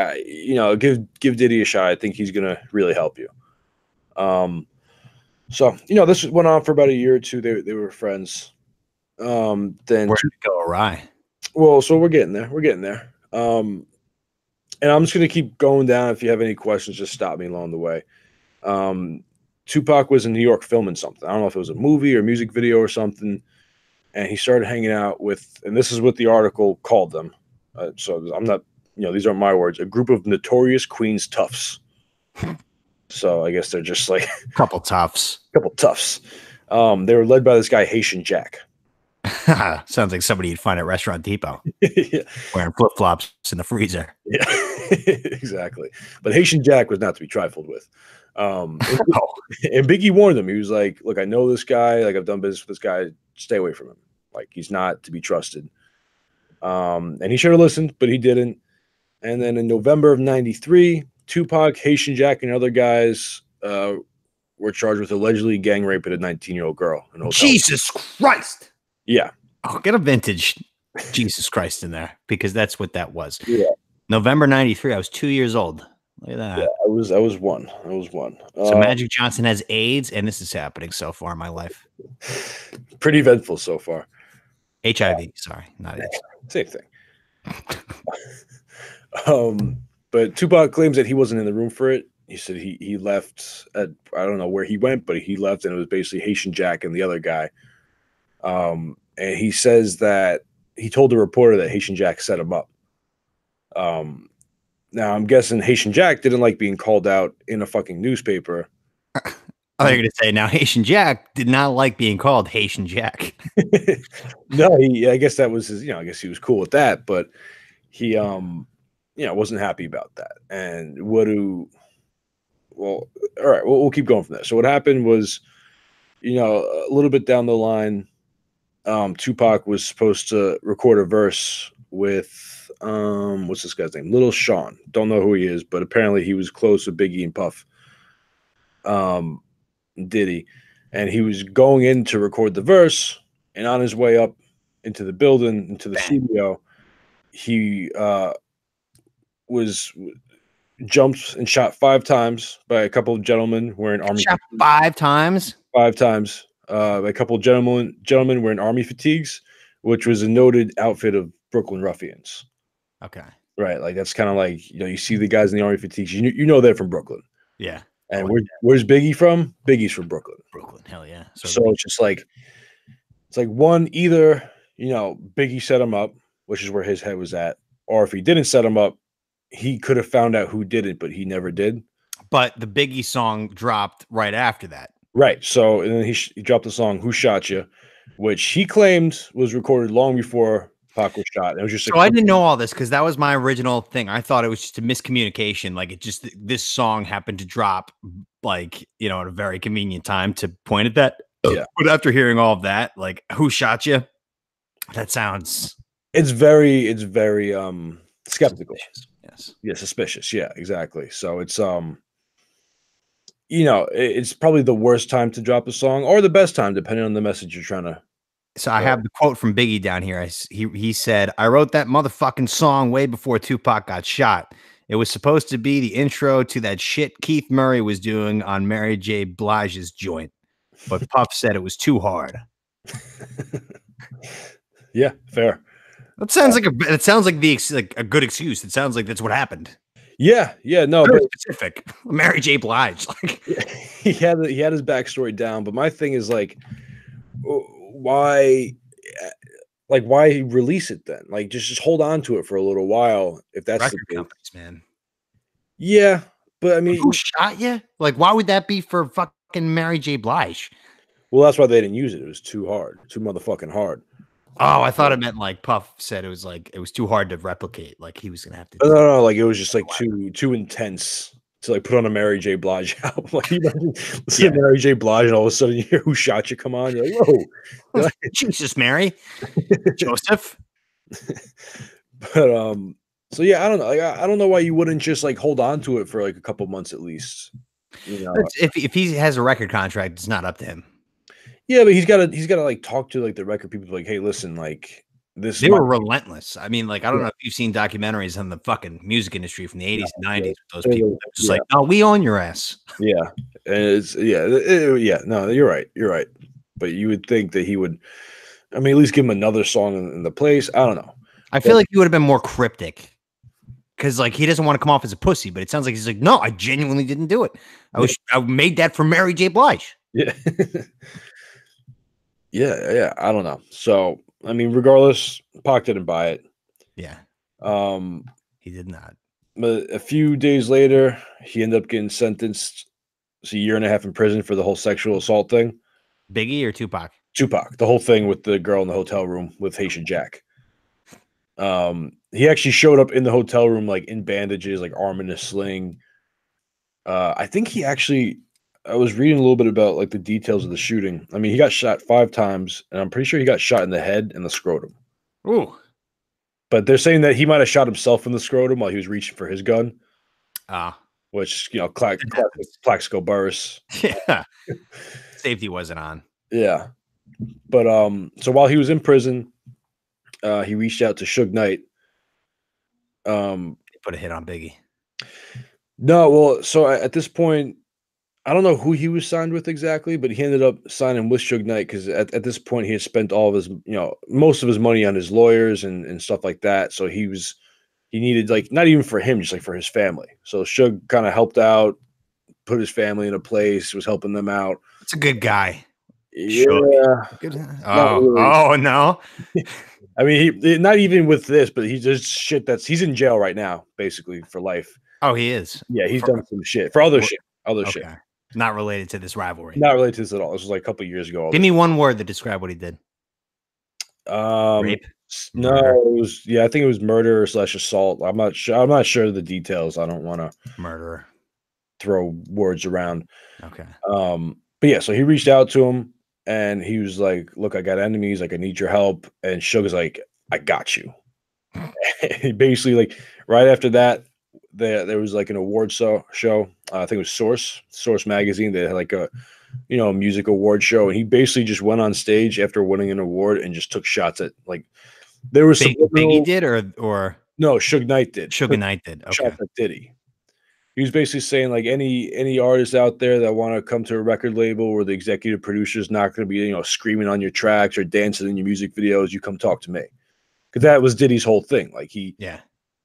give Diddy a shot. I think he's gonna really help you. So this went on for about a year or two. They were friends. Then Where did it go awry? well, so we're getting there. We're getting there. And I'm just gonna keep going down. If you have any questions, just stop me along the way. Tupac was in New York filming something. I don't know if it was a movie or music video or something. And he started hanging out with, and this is what the article called them. So I'm not, these aren't my words. A group of notorious Queens toughs. So I guess they're just like Couple toughs. couple toughs. They were led by this guy Haitian Jack. Sounds like somebody you'd find at Restaurant Depot Yeah. wearing flip flops in the freezer. Yeah, exactly. But Haitian Jack was not to be trifled with. And Biggie warned him. He was like, "Look, I know this guy. Like, I've done business with this guy. Stay away from him. Like, he's not to be trusted." And he should have listened, but he didn't. And then in November of '93, Tupac, Haitian Jack, and other guys were charged with allegedly gang raping a 19-year-old girl in a hotel. Jesus Christ! Yeah. Oh, get a vintage Jesus Christ in there, because that's what that was. Yeah. November '93. I was 2 years old. Look at that. Yeah, I was one. I was one. So Magic Johnson has AIDS, and this is happening so far in my life. Pretty eventful so far. HIV, sorry, not AIDS. Same thing. But Tupac claims that he wasn't in the room for it. He said he left at, I don't know where he went, but he left, and it was basically Haitian Jack and the other guy. And he says that he told the reporter that Haitian Jack set him up. Now I'm guessing Haitian Jack didn't like being called out in a fucking newspaper. I thought you were going to say, now Haitian Jack did not like being called Haitian Jack. No, I guess that was his, I guess he was cool with that, but he, wasn't happy about that. And all right, we'll keep going from there. So what happened was, a little bit down the line, Tupac was supposed to record a verse with, what's this guy's name? Little Sean. Don't know who he is, but apparently he was close with Biggie and Puff. Diddy. And he was going in to record the verse, and on his way up into the building, into the studio, he was jumped and shot 5 times by a couple of gentlemen wearing army. Shot 5 times? 5 times. A couple of gentlemen wearing army fatigues, which was a noted outfit of Brooklyn Ruffians. Okay. Right. Like, that's kind of like, you see the guys in the army fatigues, you know they're from Brooklyn. Yeah. And where's Biggie from? Biggie's from Brooklyn. Brooklyn, hell yeah. So it's just like, one, either, Biggie set him up, which is where his head was at, or if he didn't set him up, he could have found out who did it, but he never did. But the Biggie song dropped right after that. Right. So, and then he dropped the song "Who Shot You," which he claimed was recorded long before Pac was shot. It was just. So I didn't know all this, because that was my original thing. I thought it was just a miscommunication. Like, this song happened to drop, like, at a very convenient time to point at that. Yeah. But after hearing all of that, like, "Who shot you?" That sounds. It's very skeptical. Suspicious. Yes. Yeah, suspicious. Yeah, exactly. So it's it's probably the worst time to drop a song, or the best time, depending on the message you're trying to. So I have the quote from Biggie down here. He said, "I wrote that motherfucking song way before Tupac got shot. It was supposed to be the intro to that shit Keith Murray was doing on Mary J. Blige's joint, but Puff said it was too hard." Yeah, fair. That sounds like a good excuse. It sounds like that's what happened. Yeah, no, very specific. Mary J. Blige, like he had his backstory down, but my thing is like, why release it then? Like, just hold on to it for a little while if that's record the companies, man. Yeah, but I mean, who shot you? Like, why would that be for fucking Mary J. Blige? Well, that's why they didn't use it. It was too hard, too motherfucking hard. Oh, I thought it meant like Puff said it was too hard to replicate. Like, he was gonna have to. No, like it was just like too intense to like put on a Mary J. Blige album. Like, listen to Mary J. Blige, and all of a sudden you hear "Who Shot You" come on. You're like, whoa, Jesus, Mary, Joseph. But so yeah, I don't know. Like, I don't know why you wouldn't just like hold on to it for like a couple months at least. If he has a record contract, it's not up to him. Yeah, but he's got to like talk to like the record people, like, hey, listen, like, This They were relentless. I mean, like, I don't know if you've seen documentaries on the fucking music industry from the 80s and 90s with those people. They're just like, "Oh, we own your ass." Yeah. And it's no, you're right. You're right. But you would think that he would, I mean, at least give him another song in the place. I don't know. I feel like he would have been more cryptic because, like, he doesn't want to come off as a pussy, but it sounds like he's like, "No, I genuinely didn't do it. I made that for Mary J. Blige." Yeah. Yeah. I don't know. So, I mean, regardless, Pac didn't buy it. Yeah, Um, he did not. but a few days later, he ended up getting sentenced to a year and a half in prison for the whole sexual assault thing. Biggie or Tupac? Tupac, the whole thing with the girl in the hotel room with Haitian Jack. He actually showed up in the hotel room like in bandages, like arm in a sling. I think he actually, I was reading a little bit about like the details of the shooting. I mean, he got shot 5 times, and I'm pretty sure he got shot in the head and the scrotum. Ooh. But they're saying that he might have shot himself in the scrotum while he was reaching for his gun. Which, you know, classic Plaxico Burress. Yeah. Safety wasn't on. Yeah. But so while he was in prison, he reached out to Suge Knight. Put a hit on Biggie. No, well, so at this point, I don't know who he was signed with exactly, but he ended up signing with Suge Knight because at this point he had spent all of his, you know, most of his money on his lawyers and stuff like that. So he needed, like, not even for him, just like for his family. So Suge kind of helped out, put his family in a place, was helping them out. It's a good guy. Yeah. Good. Oh no. I mean, he not even with this, but he just shit he's in jail right now, basically for life. Oh, he is. Yeah, he's done some shit for other shit. Shit. Not related to this rivalry. Not related to this at all. This was like a couple years ago. Give me one word to describe what he did. Rape? No, it was, I think it was murder / assault. I'm not sure of the details. I don't want to murderer throw words around. Okay. But yeah, so he reached out to him and he was like, "Look, I got enemies. Like, I need your help." And Suge's like, "I got you." He basically, like, right after that, there was like an award show. I think it was Source magazine. They had like a, you know, music award show, and he basically just went on stage after winning an award and just took shots at, like, there was Biggie did or no, Suge Knight did. Suge Knight did. Okay. Shots at Diddy. He was basically saying, like, any artists out there that want to come to a record label where the executive producer is not going to be, you know, screaming on your tracks or dancing in your music videos, you come talk to me. Because that was Diddy's whole thing. Like, you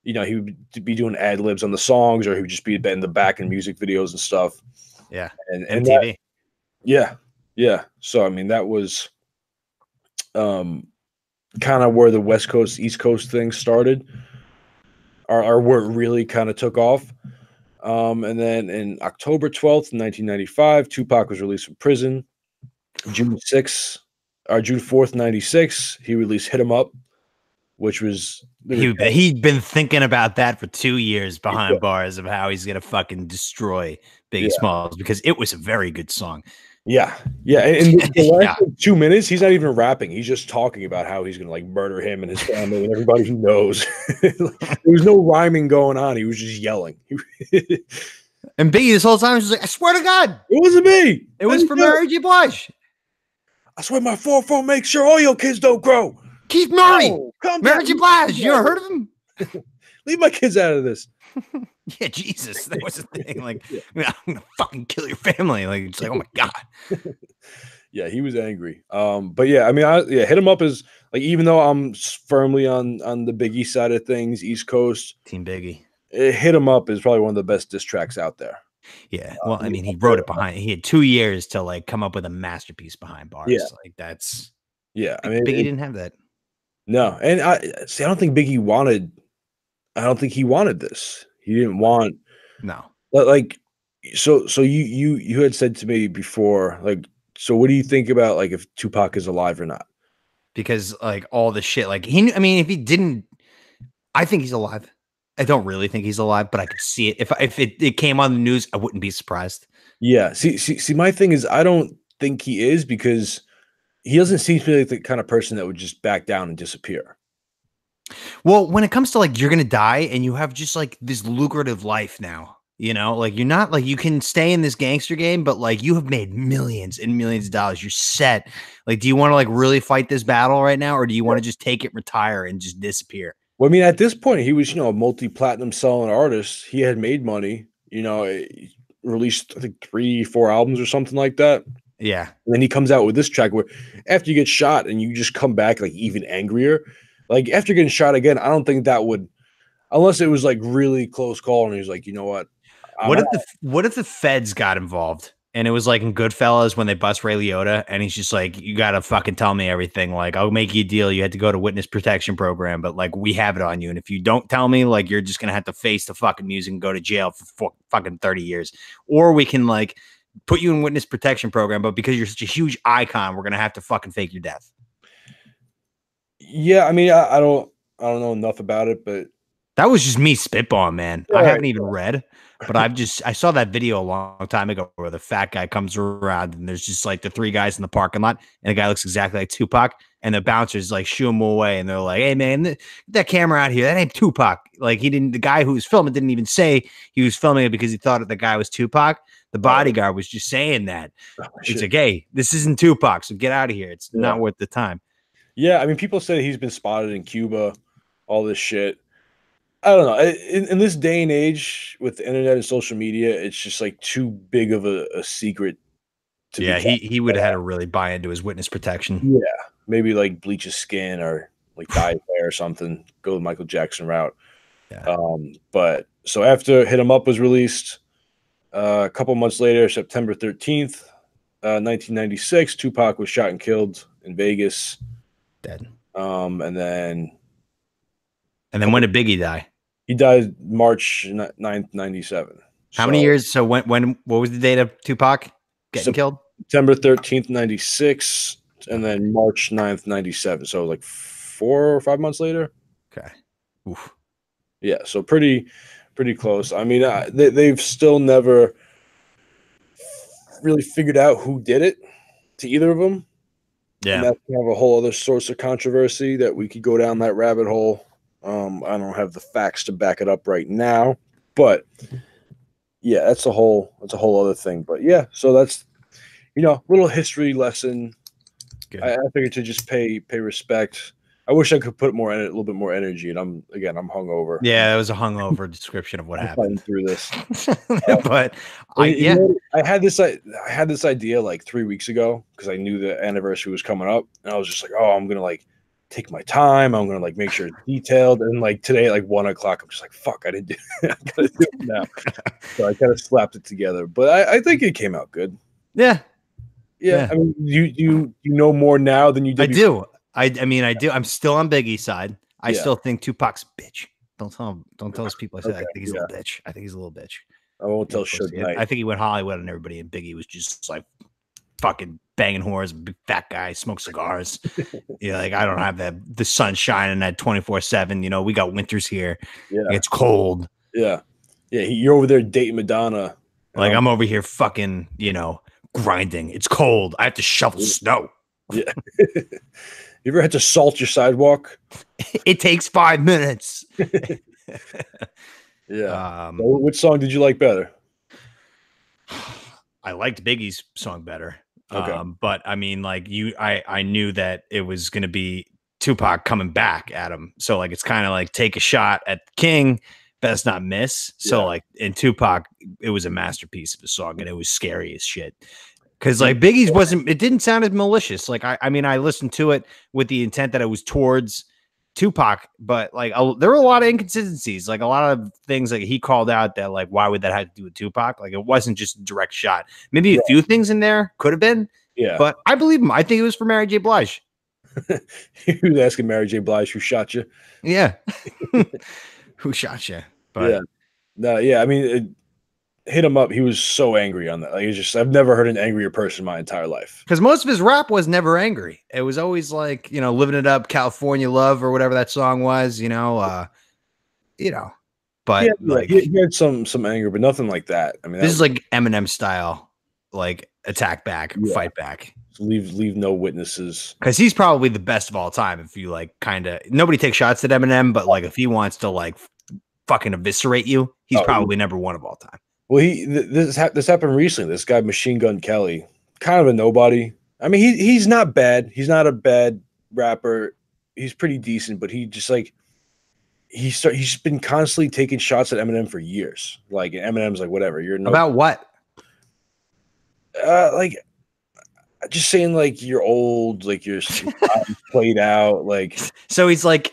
know, he would be doing ad libs on the songs, or he would just be in the back in music videos and stuff. Yeah. And MTV. Yeah. So, I mean, that was kind of where the West Coast, East Coast thing started, or where it really kind of took off. And then in October 12th, 1995, Tupac was released from prison. June 4th, 96, he released Hit 'Em Up, which was... He'd been thinking about that for 2 years behind bars of how he's going to fucking destroy Biggie Smalls, because it was a very good song. Yeah. And the last 2 minutes, he's not even rapping. He's just talking about how he's going to, like, murder him and his family and everybody he knows. There was no rhyming going on. He was just yelling. And Biggie this whole time was like, "I swear to God, it wasn't me. It was for Mary J. Blige. I swear my 4-4 makes sure all your kids don't grow. Keith Murray. Mary J. Blige. You ever heard of him? Leave my kids out of this." Yeah, Jesus, that was a thing. Like, I'm gonna fucking kill your family. Like, it's like, oh my God. Yeah, he was angry. But yeah, I mean, Hit 'Em Up is, like, even though I'm firmly on the Biggie side of things, East Coast, Team Biggie, Hit 'Em Up is probably one of the best diss tracks out there. Yeah, well, I mean, he wrote it behind. He had 2 years to, like, come up with a masterpiece behind bars. Yeah, like, that's. Yeah, I mean, Biggie didn't have that. No, and I don't think Biggie wanted. I don't think he wanted this. He didn't want. No. Like, so you had said to me before, like, so what do you think about, like, if Tupac is alive or not? Because, like, all the shit, like, I mean, if he didn't, I think he's alive. I don't really think he's alive, but I could see it. If it came on the news, I wouldn't be surprised. Yeah. See, my thing is, I don't think he is, because he doesn't seem to be like the kind of person that would just back down and disappear. Well, when it comes to, like, you're going to die and you have just, like, this lucrative life now, You know, like you're not like you can stay in this gangster game, but like you have made millions and millions of dollars. You're set. Like, do you want to like really fight this battle right now, or do you want to just take it, retire, and just disappear? Well, I mean, at this point, he was, a multi-platinum selling artist. He had made money, he released, I think, 3, 4 albums or something like that. Yeah. And then he comes out with this track where after you get shot and you just come back like even angrier, like after getting shot again, I don't think that would, unless it was like really close call and he was like, you know what? What if the feds got involved and it was like in Goodfellas when they bust Ray Liotta and he's just like, you got to fucking tell me everything. Like, I'll make you a deal. You had to go to witness protection program, but like we have it on you. And if you don't tell me, like, you're just going to have to face the fucking music and go to jail for fucking 30 years. Or we can like put you in witness protection program, but because you're such a huge icon, we're going to have to fucking fake your death. Yeah. I mean, I don't know enough about it, but that was just me spitballing, man. I haven't even read, but I saw that video a long time ago where the fat guy comes around and there's just like the 3 guys in the parking lot and the guy looks exactly like Tupac and the bouncers like shoo him away and they're like, hey man, get that camera out here. That ain't Tupac. Like the guy who was filming didn't even say he was filming it because he thought that the guy was Tupac. The bodyguard was just saying that. It's like, hey, this isn't Tupac, so get out of here. It's not worth the time. Yeah, I mean, people say he's been spotted in Cuba, all this shit. I don't know. In this day and age with the internet and social media, it's just like too big of a secret. He would have had to really buy into his witness protection. Yeah, maybe like bleach his skin or like dye his hair or something. Go the Michael Jackson route. Yeah. But so after Hit 'Em Up was released, a couple months later, September 13th, 1996, Tupac was shot and killed in Vegas. Dead. And then when did Biggie die? He died March 9th, 97. How many years? So what was the date of Tupac getting killed? September 13th, 96, and then March 9th, 97. So like 4 or 5 months later. Okay. Oof. Yeah, so pretty close. I mean, they've still never really figured out who did it to either of them. Yeah. And that's kind of a whole other source of controversy that we could go down that rabbit hole. I don't have the facts to back it up right now, but yeah, that's a whole other thing. But yeah, so that's little history lesson. I figured to just pay respect. I wish I could put a little bit more energy, and I'm hungover. Yeah, it was a hungover description of what happened through this. But I had this idea like 3 weeks ago because I knew the anniversary was coming up, and I was just like, oh, I'm gonna like take my time. I'm gonna like make sure it's detailed. And like today, like 1 o'clock, I'm just like, fuck, I didn't do it. I gotta do it now. So I kind of slapped it together, but I think it came out good. Yeah. I mean, you know more now than you did. I do. I mean, I do. I'm still on Biggie's side. I still think Tupac's a bitch. Don't tell those people I said I think he's a little bitch. I think he's a little bitch. I won't tell shit tonight. I think he went Hollywood on everybody, and Biggie was just like fucking banging whores, big fat guy, smoke cigars. Like I don't have the sun shining at 24/7. We got winters here. Yeah, it's cold. Yeah. You're over there dating Madonna. Like I'm over here fucking grinding. It's cold. I have to shovel snow. Yeah. You ever had to salt your sidewalk? It takes 5 minutes. Yeah. Which song did you like better? I liked Biggie's song better. Okay. But I mean, like I knew that it was going to be Tupac coming back at him. So like, it's kind of like take a shot at King, best not miss. So like in Tupac, it was a masterpiece of a song and it was scary as shit. Because like Biggie's it didn't sound as malicious. Like I mean, I listened to it with the intent that it was towards Tupac, but like there were a lot of inconsistencies, like a lot of things like he called out that like why would that have to do with Tupac? Like it wasn't just a direct shot. Maybe a few things in there could have been, but I believe him. I think it was for Mary J. Blige. He was asking Mary J. Blige who shot you. Yeah, who shot you? But I mean. Hit Him Up, he was so angry on that. Like I've never heard an angrier person in my entire life. Because most of his rap was never angry. It was always like, living it up, California Love or whatever that song was, but like he had some anger, but nothing like that. I mean, this is like Eminem style, like attack back, fight back. Leave no witnesses. Because he's probably the best of all time. If you like nobody takes shots at Eminem, but like if he wants to like fucking eviscerate you, he's probably number one of all time. Well, this happened recently. This guy, Machine Gun Kelly, kind of a nobody. I mean, he's not bad. He's not a bad rapper. He's pretty decent, but he just like he's been constantly taking shots at Eminem for years. Like Eminem's like, whatever. You're no About what? like just saying like you're old, like you're played out, like So he's like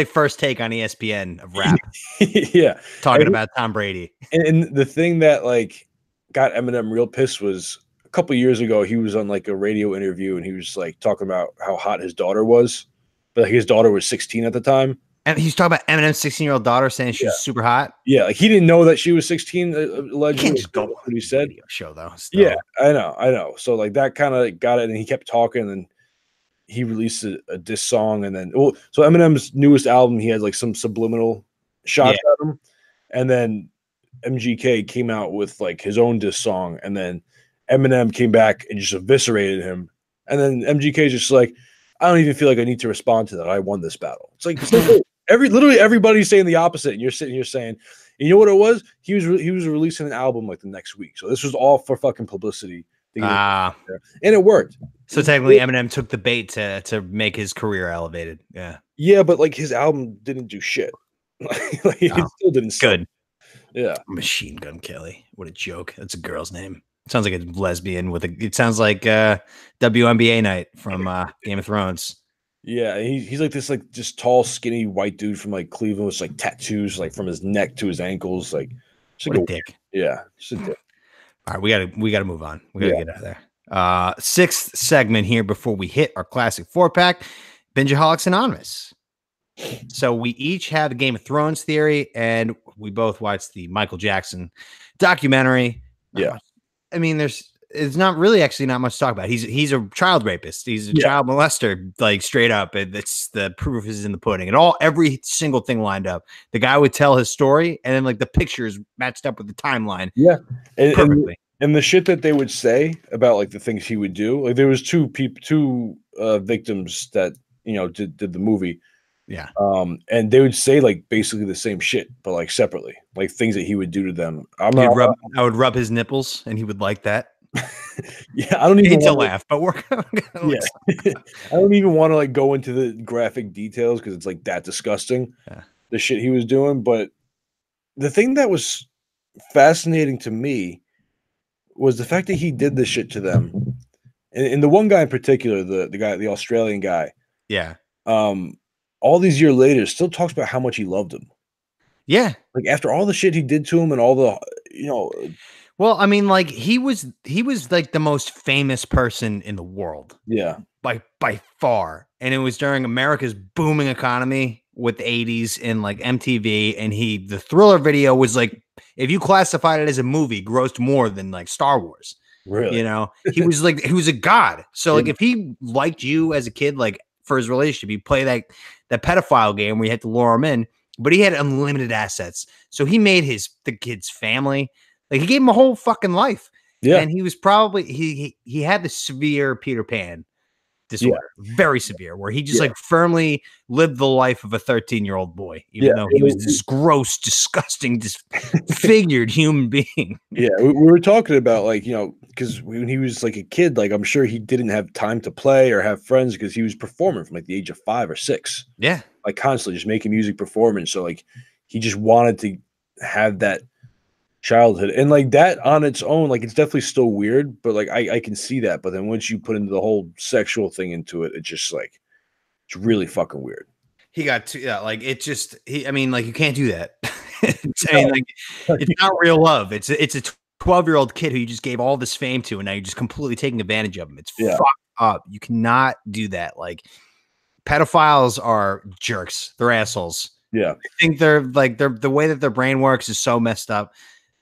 First Take on ESPN of rap, yeah, talking about Tom Brady. And the thing that like got Eminem real pissed was a couple years ago he was on like a radio interview and he was like talking about how hot his daughter was, but like his daughter was 16 at the time. And he's talking about Eminem's 16-year-old daughter saying she's super hot. Yeah, like he didn't know that she was 16. Allegedly, You can't just go what he said. Show though. Still. Yeah, I know. So like that kind of got it, and he kept talking, and he released a diss song, and then so Eminem's newest album, he had like some subliminal shots at him, and then MGK came out with like his own diss song, and then Eminem came back and just eviscerated him, and then MGK just like, I don't even feel like I need to respond to that. I won this battle. It's like literally everybody's saying the opposite, and you're sitting here saying, you know what it was? He was releasing an album like the next week, so this was all for fucking publicity. And it worked. So technically, Eminem took the bait to make his career elevated. Yeah, but like his album didn't do shit. Like, it still didn't. Good. Yeah. Machine Gun Kelly. What a joke. That's a girl's name. It sounds like a lesbian with a. It sounds like WNBA night from Game of Thrones. Yeah, he's like this like just tall, skinny white dude from like Cleveland with like tattoos like from his neck to his ankles. Like, what a dick. Yeah, just a dick. All right, we gotta move on. We gotta get out of there. Sixth segment here before we hit our classic 4-pack, Bingeaholics Anonymous. So we each have the Game of Thrones theory, and we both watched the Michael Jackson documentary. I mean, it's not really actually not much to talk about. He's a child rapist. He's a child molester, like straight up. It's the proof is in the pudding, and every single thing lined up. The guy would tell his story, and then like the pictures matched up with the timeline. Yeah, perfectly. And the shit that they would say about like the things he would do. Like there was two victims that did the movie. Yeah. And they would say like basically the same shit, but like separately, like things that he would do to them. I would rub his nipples, and he would like that. Yeah, I don't even laugh, but we're I don't even want to like go into the graphic details because it's like that disgusting. Yeah. The shit he was doing, but the thing that was fascinating to me was the fact that he did this shit to them, and the one guy in particular, the Australian guy, all these years later, still talks about how much he loved him. Yeah, like after all the shit he did to him and all the Well, I mean, like he was like the most famous person in the world. Yeah, by far, and it was during America's booming economy with the 80s and like MTV, and the Thriller video was like, if you classified it as a movie, grossed more than like Star Wars. Really? He was like, he was a god. So like if he liked you as a kid, like for his relationship, he played that pedophile game where you had to lure him in, but he had unlimited assets. So he made the kid's family. Like he gave him a whole fucking life. Yeah. And he was probably, he had the severe Peter Pan disorder, very severe, where he just like firmly lived the life of a 13-year-old boy, even though he was this gross, disgusting, disfigured human being. Yeah. We were talking about like, because when he was like a kid, like I'm sure he didn't have time to play or have friends because he was performing from like the age of 5 or 6. Yeah. Like constantly just making music, performing. So like he just wanted to have that childhood, and like that on its own, like it's definitely still weird, but like I can see that. But then once you put into the whole sexual thing into it, it's just like it's really fucking weird. He got to like it just I mean, like you can't do that. I mean, like it's not real love. It's a 12-year-old kid who you just gave all this fame to, and now you're just completely taking advantage of him. It's fucked up. You cannot do that. Like pedophiles are jerks. They're assholes. Yeah. I think they're the way that their brain works is so messed up.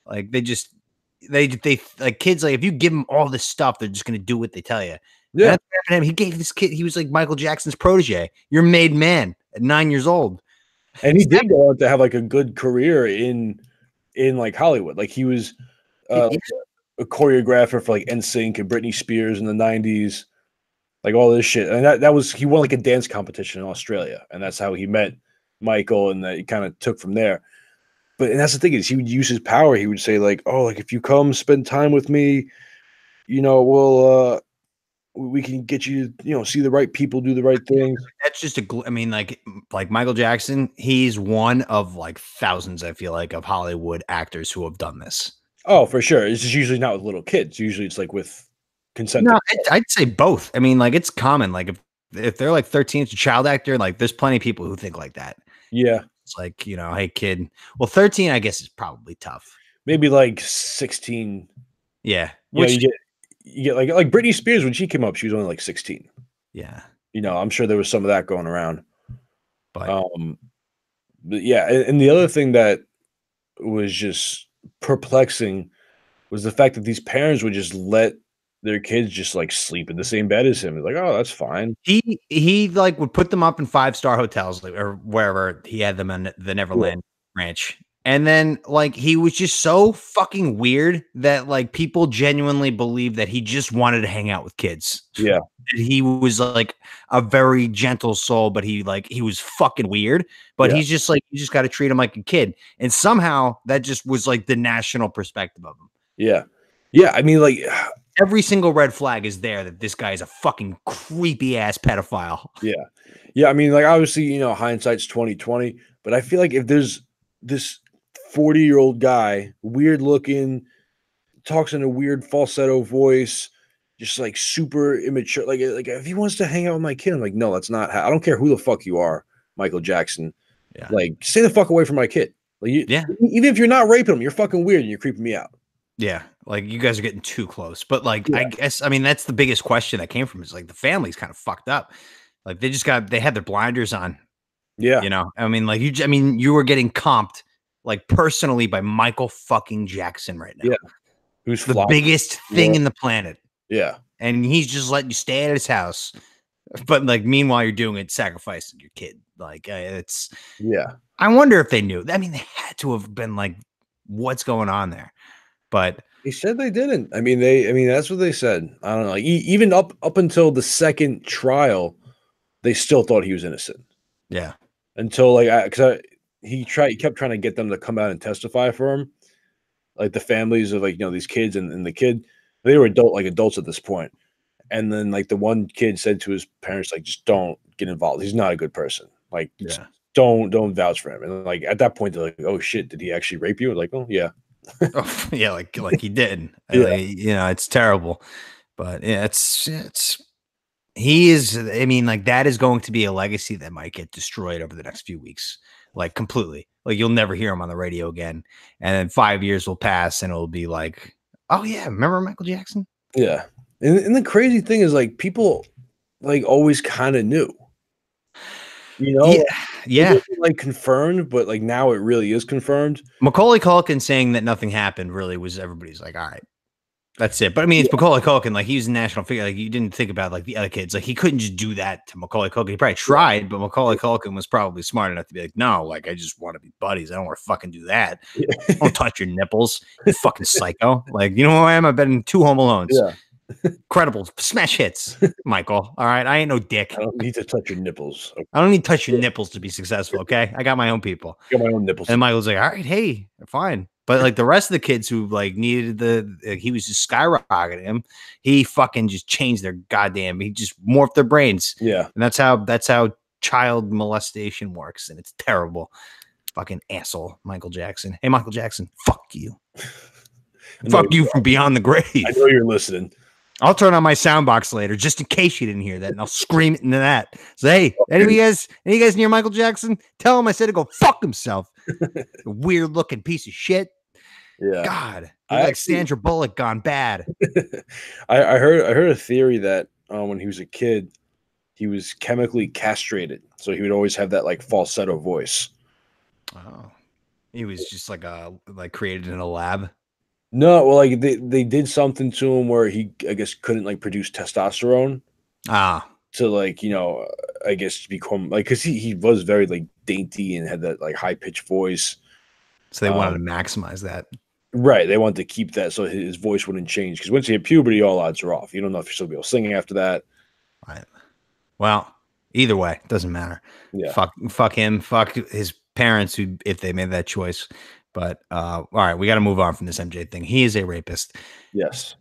Like they like kids, like if you give them all this stuff, they're just going to do what they tell you. Yeah. Him. He gave this kid, he was like Michael Jackson's protege. You're a made man at 9 years old. And he did go on to have like a good career in like Hollywood. Like he was a choreographer for like NSYNC and Britney Spears in the 90s, like all this shit. And that was, he won like a dance competition in Australia. And that's how he met Michael, and that he kind of took from there. But and that's the thing is he would use his power. He would say like, "Oh, like if you come spend time with me, we'll we can get you, see the right people, do the right things." That's just I mean, like Michael Jackson, he's one of like thousands, I feel like, of Hollywood actors who have done this. Oh, for sure. It's just usually not with little kids. Usually it's like with consent. No, I'd say both. I mean, like it's common. Like if they're like 13, it's a child actor. Like there's plenty of people who think like that. Yeah. It's like, hey kid. Well, 13, I guess is probably tough. Maybe like 16. Yeah. You get like Britney Spears when she came up, she was only like 16. Yeah. I'm sure there was some of that going around. But yeah, and the other thing that was just perplexing was the fact that these parents would just let their kids just like sleep in the same bed as him. It's like, oh, that's fine. He like would put them up in 5-star hotels or wherever he had them in the Neverland Ranch. And then like he was just so fucking weird that like people genuinely believed that he just wanted to hang out with kids. Yeah. He was like a very gentle soul, but he was fucking weird. But he's just like, you just got to treat him like a kid. And somehow that just was like the national perspective of him. Yeah. Yeah. I mean, like every single red flag is there that this guy is a fucking creepy ass pedophile. Yeah. Yeah. I mean, like obviously, hindsight's 2020, but I feel like if there's this 40-year-old guy, weird looking, talks in a weird falsetto voice, just like super immature. Like if he wants to hang out with my kid, I'm like, no, that's not I don't care who the fuck you are, Michael Jackson. Yeah. Like, stay the fuck away from my kid. Like, even if you're not raping him, you're fucking weird and you're creeping me out. Yeah. Like you guys are getting too close. But like, I guess, I mean, that's the biggest question that came from is like the family's kind of fucked up. Like they had their blinders on. Yeah. I mean, like you were getting comped like personally by Michael fucking Jackson right now. Yeah. Who's the biggest thing in the planet. Yeah. And he's just letting you stay at his house. But like, meanwhile, you're doing it, sacrificing your kid. Like it's, I wonder if they knew. I mean, they had to have been like, what's going on there? But they said they didn't. I mean, that's what they said. I don't know. Like, even up until the second trial, they still thought he was innocent. Yeah. Until like, he kept trying to get them to come out and testify for him. Like the families of like, these kids and the kid, they were adults at this point. And then like the one kid said to his parents, like, just don't get involved. He's not a good person. Like, don't vouch for him. And like at that point, they're like, oh shit, did he actually rape you? Like, oh yeah. Oh, yeah, like he did. Yeah. It's terrible. But yeah, he is. I mean, like that is going to be a legacy that might get destroyed over the next few weeks, like completely. Like you'll never hear him on the radio again, and then 5 years will pass, and it'll be like, oh yeah, remember Michael Jackson? Yeah, and the crazy thing is, like people, like always kind of knew. Yeah. Like confirmed, but like now it really is confirmed. Macaulay Culkin saying that nothing happened really was everybody's like, all right, that's it. But I mean, it's Macaulay Culkin. Like he's a national figure. Like you didn't think about like the other kids. Like he couldn't just do that to Macaulay Culkin. He probably tried, but Macaulay Culkin was probably smart enough to be like, no, like I just want to be buddies. I don't want to fucking do that. Don't touch your nipples, you fucking psycho. Like you know who I am? I've been in 2 Home Alones. Yeah. Incredible smash hits, Michael. All right, I ain't no dick. I don't need to touch your nipples. Okay. I don't need to touch your nipples to be successful. Okay, I got my own people. I got my own nipples. And Michael's like, all right, hey, fine. But like the rest of the kids who like needed he was just skyrocketing him. He fucking just changed their goddamn. He just morphed their brains. Yeah, and that's how child molestation works, and it's terrible. Fucking asshole, Michael Jackson. Hey, Michael Jackson, fuck you. Fuck you from beyond the grave. I know you're listening. I'll turn on my sound box later just in case you didn't hear that, and I'll scream it into that. Say, hey, any of you guys near Michael Jackson? Tell him I said to go fuck himself. Weird looking piece of shit. Yeah. God, like Sandra Bullock gone bad. I heard a theory that when he was a kid, he was chemically castrated, so he would always have that like falsetto voice. Oh, he was just like created in a lab. No, well, like they did something to him where he, I guess, couldn't like produce testosterone. To like, I guess become like, because he was very like dainty and had that like high pitched voice. So they wanted to maximize that. Right. They wanted to keep that so his voice wouldn't change. Because once you hit puberty, all odds are off. You don't know if you'll still be able to sing after that. Right. Well, either way, it doesn't matter. Yeah. Fuck him. Fuck his parents who, if they made that choice. But all right, we got to move on from this MJ thing. He is a rapist. Yes.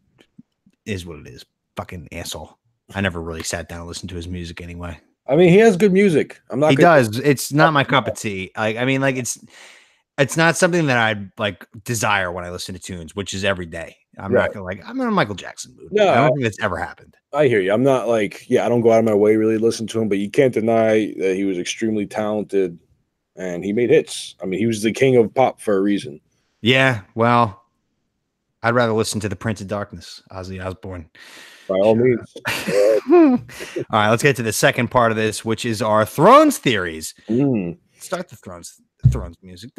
Is what it is. Fucking asshole. I never really sat down and listened to his music anyway. I mean, he has good music. I'm not. He does. It's not my cup of tea. I mean, like it's not something that I like desire when I listen to tunes, which is every day. I'm not gonna like. I'm in a Michael Jackson mood. No, I don't think that's ever happened. I hear you. I'm not like, I don't go out of my way to really listen to him, but you can't deny that he was extremely talented and he made hits. I mean, he was the king of pop for a reason. Yeah. Well, I'd rather listen to the Prince of Darkness, Ozzy Osbourne. By all means. All right, let's get to the second part of this, which is our Thrones theories. Start the Thrones music.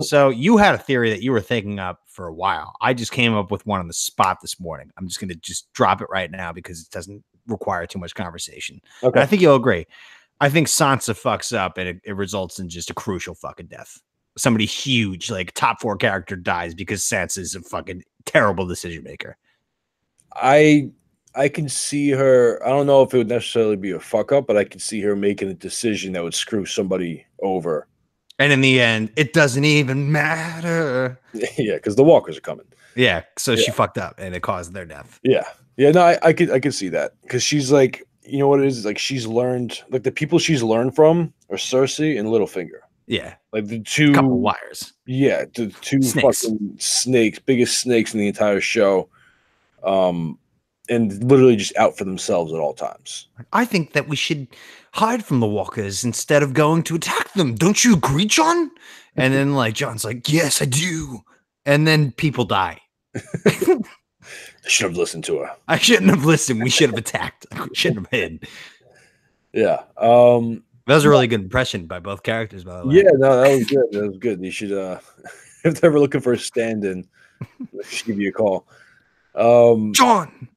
So you had a theory that you were thinking up for a while. I just came up with one on the spot this morning. I'm just going to just drop it right now because it doesn't require too much conversation. Okay. And I think you'll agree. I think Sansa fucks up and it results in just a crucial fucking death. Somebody huge, like top 4 character dies because Sansa is a fucking terrible decision maker. I can see her. I don't know if it would necessarily be a fuck up, but I can see her making a decision that would screw somebody over. And in the end, it doesn't even matter. Yeah, because the walkers are coming. Yeah, so she fucked up and it caused their death. Yeah. No, I could see that because she's like, you know what it is? It's like she's learned, like the people she's learned from are Cersei and Littlefinger. Yeah, like the two couple wires. Yeah, the two fucking snakes, biggest snakes in the entire show. And literally just out for themselves at all times. I think that we should hide from the walkers instead of going to attack them. Don't you agree, John? And then like John's like, yes, I do. And then people die. I should have listened to her. I shouldn't have listened. We should have attacked. We shouldn't have hid. Yeah. That was a really good impression by both characters, by the way. Yeah, no, that was good. That was good. You should if they're ever looking for a stand-in, I should give you a call. John,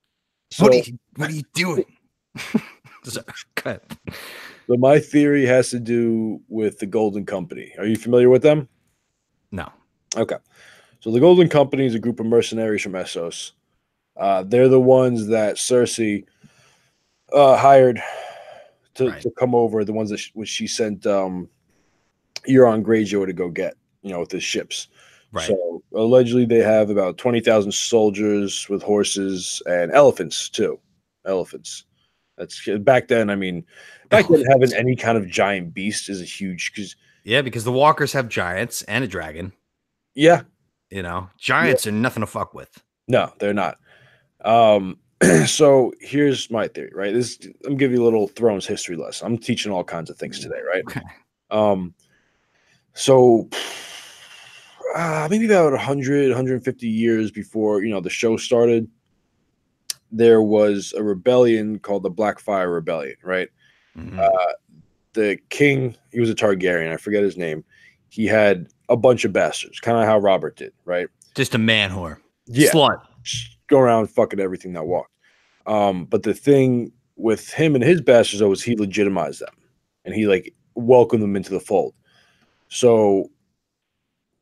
what are you doing? So my theory has to do with the Golden Company. Are you familiar with them? No. Okay. So the Golden Company is a group of mercenaries from Essos. They're the ones that Cersei hired to come over, the ones that which she sent Euron Greyjoy to go get, with his ships. Right. So allegedly they have about 20,000 soldiers with horses and elephants too. Elephants. That's back then. I mean, back then having any kind of giant beast is a huge because the walkers have giants and a dragon. Yeah. Giants are nothing to fuck with. No, they're not. So here's my theory, right? I'm giving you a little Thrones history lesson. I'm teaching all kinds of things today, right? Okay. So maybe about 100, 150 years before, the show started, there was a rebellion called the Blackfyre Rebellion, right? Mm-hmm. The king, he was a Targaryen. I forget his name. He had a bunch of bastards, kind of how Robert did, right? Just a man whore. Yeah. Slut. Go around fucking everything that walked. But the thing with him and his bastards was he legitimized them. And he welcomed them into the fold. So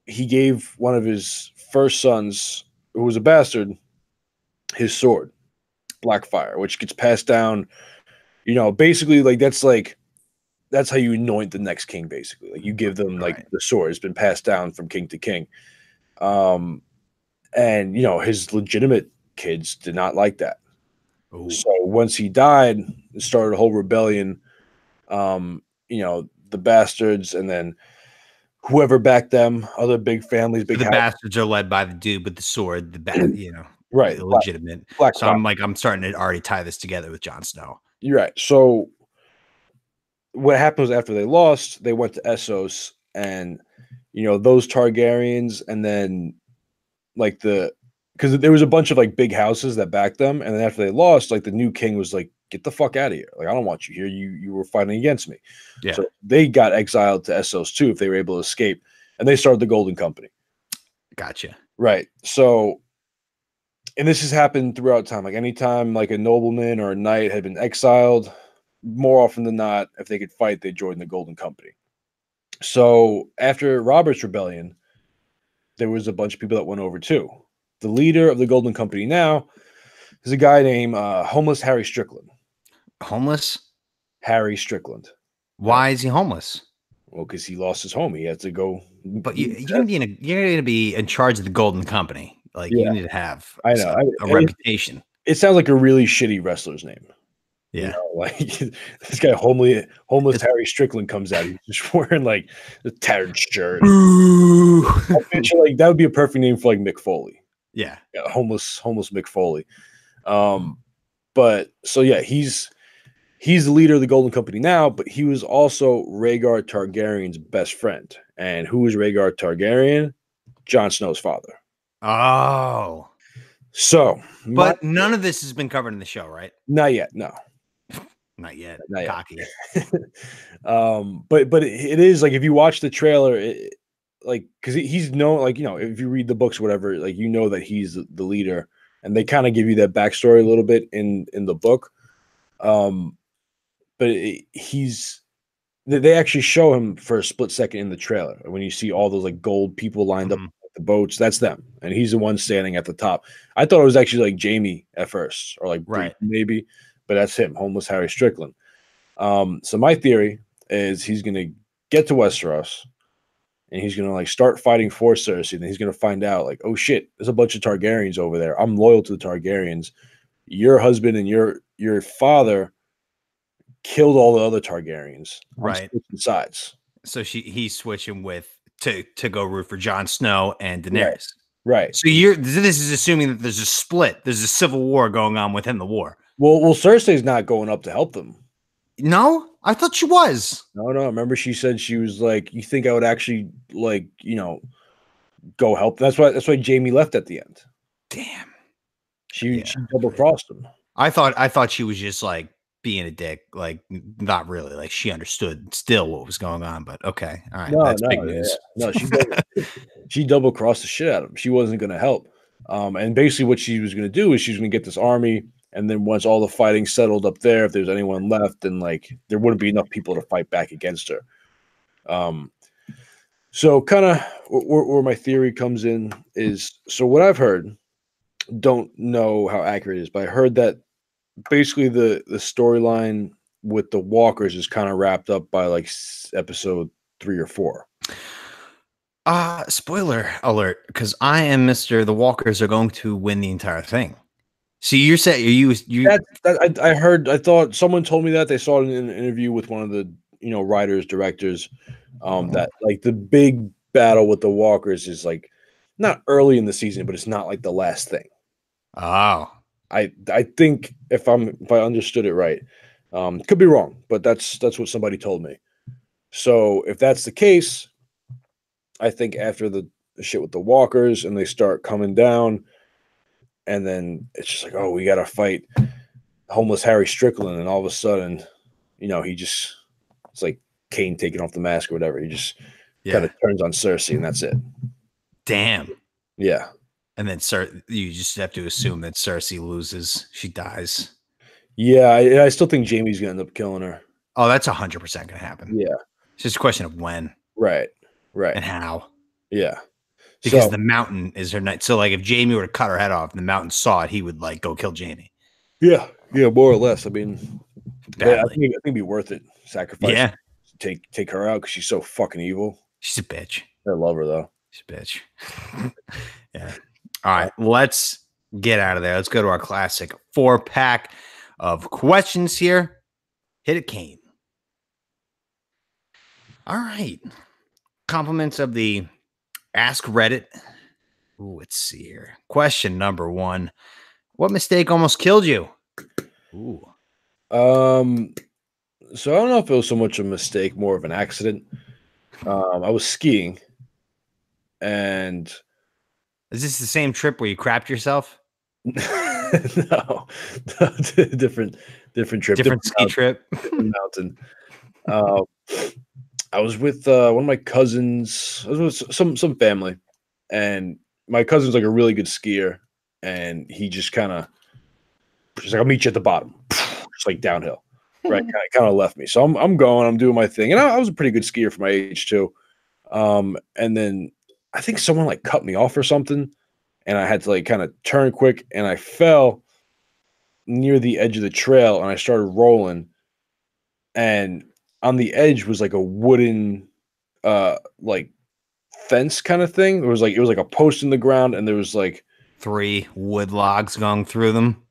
he gave one of his first sons, who was a bastard, his sword, Blackfyre, which gets passed down. Basically, that's how you anoint the next king. Basically, you give them the sword. It's been passed down from king to king. And his legitimate kids did not like that. Ooh. So once he died, it started a whole rebellion. The bastards, and then whoever backed them, other big families, big. The bastards are led by the dude with the sword, right, the legitimate. Black so I'm starting to already tie this together with Jon Snow. You're right. So what happened was after they lost, they went to Essos, and those Targaryens, and then because there was a bunch of big houses that backed them, and then after they lost, the new king was like, get the fuck out of here. I don't want you here. You were fighting against me. Yeah. So they got exiled to Essos too, if they were able to escape. And they started the Golden Company. Gotcha. Right. So, and this has happened throughout time. Anytime a nobleman or a knight had been exiled, more often than not, if they could fight, they joined the Golden Company. So after Robert's Rebellion, there was a bunch of people that went over too. The leader of the Golden Company now is a guy named Homeless Harry Strickland. Homeless? Harry Strickland. Why is he homeless? Well, because he lost his home, he had to go. But you're gonna be in charge of the Golden Company. Like you Yeah. need to have I know. a reputation. It sounds like a really shitty wrestler's name. You Yeah. know, like this guy, homeless Harry Strickland comes out. He's just wearing like the tattered shirt. I picture, like that would be a perfect name for like Mick Foley. Yeah. Homeless Mick Foley. But so yeah, he's the leader of the Golden Company now, but he was also Rhaegar Targaryen's best friend. And who was Rhaegar Targaryen? Jon Snow's father. Oh. So, but none of this has been covered in the show, right? Not yet. No. Not yet. Not Cocky. Yet. But it is like if you watch the trailer, like because he's known, like, you know, if you read the books, whatever, like you know that he's the leader, and they kind of give you that backstory a little bit in the book. But they actually show him for a split second in the trailer when you see all those like gold people lined up at the boats. That's them, and he's the one standing at the top. I thought it was actually like Jaime at first, or like right, maybe, but that's him, homeless Harry Strickland. So my theory is he's gonna get to Westeros, and he's gonna like start fighting for Cersei, and he's gonna find out like, oh shit, there's a bunch of Targaryens over there. I'm loyal to the Targaryens. Your husband and your father killed all the other Targaryens. Right. Sides. So he's switching to go root for Jon Snow and Daenerys. Right. So this is assuming that there's a split. There's a civil war going on within the war. Well, Cersei's not going up to help them. No, I thought she was. No. Remember, she said she was like, "You think I would actually like, you know, go help?" That's why Jaime left at the end. Damn. She double crossed him. I thought she was just like being a dick, like not really, like she understood still what was going on, but okay, all right, that's big news. Yeah. No, she double crossed the shit out of him. She wasn't going to help, and basically what she was going to do is she's going to get this army, and then once all the fighting settled up there, if there's anyone left, then like there wouldn't be enough people to fight back against her. So kind of where my theory comes in is, so what I've heard, don't know how accurate it is, but I heard that basically the storyline with the walkers is kind of wrapped up by like episode 3 or 4. Spoiler alert, because I am Mr. The Walkers are going to win the entire thing. So you're saying I thought someone told me that they saw it in an interview with one of the writers, directors, that like the big battle with the walkers is like not early in the season, but it's not like the last thing. Oh. I think if I understood it right, could be wrong, but that's what somebody told me. So if that's the case, I think after the shit with the walkers and they start coming down, and then it's just like, oh, we got to fight homeless Harry Strickland, and all of a sudden, it's like Cain taking off the mask or whatever. He just kind of turns on Cersei, and that's it. Damn. Yeah. And then you just have to assume that Cersei loses. She dies. Yeah, I still think Jaime's going to end up killing her. Oh, that's 100% going to happen. Yeah. It's just a question of when. Right. And how. Yeah. Because the mountain is her night. So, like, if Jaime were to cut her head off and the mountain saw it, he would, like, go kill Jaime. Yeah, more or less. I mean, I think it'd be worth it. Sacrifice. Yeah. Take her out because she's so fucking evil. She's a bitch. I love her, though. She's a bitch. Yeah. All right, let's get out of there. Let's go to our classic 4-pack of questions here. Hit it, Kane. All right. Compliments of the Ask Reddit. Ooh, let's see here. Question number 1. What mistake almost killed you? Ooh. So I don't know if it was so much a mistake, more of an accident. I was skiing, and is this the same trip where you crapped yourself? No, different trip, different ski trip, different mountain. I was with one of my cousins. I was with some family, and my cousin's like a really good skier, and he just kind of, she's like, "I'll meet you at the bottom," just like downhill, right? Kind of left me. So I'm going, I'm doing my thing, and I was a pretty good skier for my age too. And then I think someone like cut me off or something, and I had to like kind of turn quick, and I fell near the edge of the trail, and I started rolling, and on the edge was like a wooden like fence kind of thing. It was like a post in the ground, and there was like 3 wood logs going through them.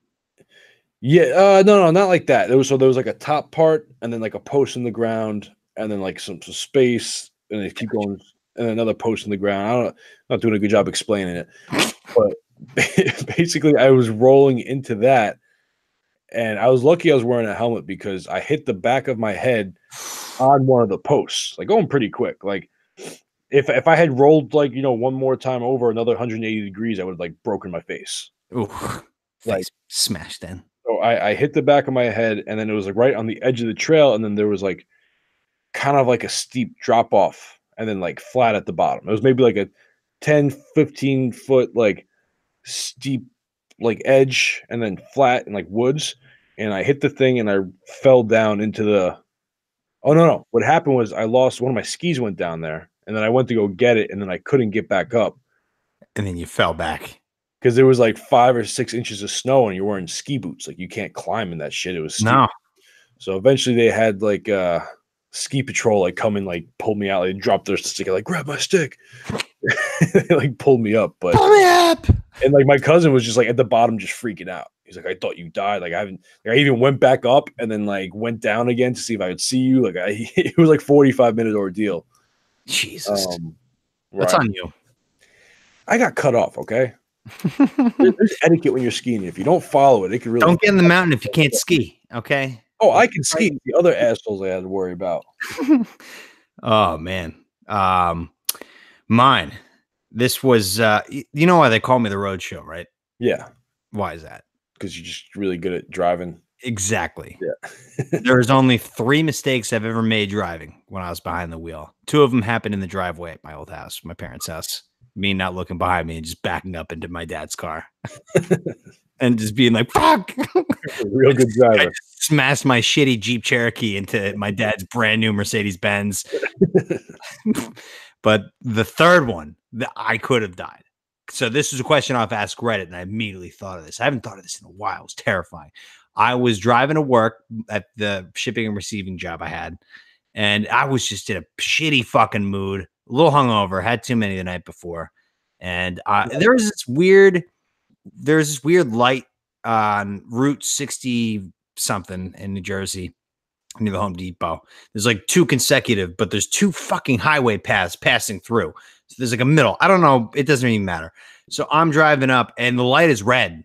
Yeah, no, not like that. There was like a top part, and then like a post in the ground, and then like some space, and they keep going, and another post in the ground. I'm not doing a good job explaining it, but basically, I was rolling into that, and I was lucky I was wearing a helmet because I hit the back of my head on one of the posts, like going pretty quick. Like if I had rolled like one more time over another 180 degrees, I would have like broken my face. Ooh, Like face smashed in. So I hit the back of my head, and then it was like right on the edge of the trail, and then there was like kind of like a steep drop off, and then like flat at the bottom. It was maybe like a 10-15 foot like steep like edge, and then flat and like woods. And I hit the thing, and I fell down into the. Oh no! What happened was I lost one of my skis. Went down there, and then I went to go get it, and then I couldn't get back up. And then you fell back. Because there was like 5 or 6 inches of snow, and you're wearing ski boots. Like you can't climb in that shit. It was steep. No. So eventually they had like ski patrol like come and like pull me out. They dropped their stick, like grab my stick. They like pulled me up, but pull me up. And like my cousin was just like at the bottom, just freaking out. He's like, I thought you died. Like I even went back up and then like went down again to see if I would see you. Like it was like 45-minute ordeal. Jesus, that's on you. I got cut off. Okay. There's etiquette when you're skiing. If you don't follow it, it can really don't get in the mountain if you can't ski. Okay. Oh, I can ski. The other assholes I had to worry about. Oh man. Mine. This was you know why they call me the road show, right? Yeah. Why is that? Because you're just really good at driving. Exactly. Yeah. There's only 3 mistakes I've ever made driving when I was behind the wheel. 2 of them happened in the driveway at my old house, my parents' house. Me not looking behind me and just backing up into my dad's car and just being like, fuck. Real good driver. I just smashed my shitty Jeep Cherokee into my dad's brand new Mercedes Benz. But the third one, I could have died. So this is a question I've asked Reddit, and I immediately thought of this. I haven't thought of this in a while. It was terrifying. I was driving to work at the shipping and receiving job I had, and I was just in a shitty fucking mood. A little hungover, had too many the night before, and there's this weird light on Route 60 something in New Jersey near the Home Depot. There's like 2 consecutive, but there's 2 fucking highway paths passing through. So there's like a middle. I don't know. It doesn't even matter. So I'm driving up, and the light is red,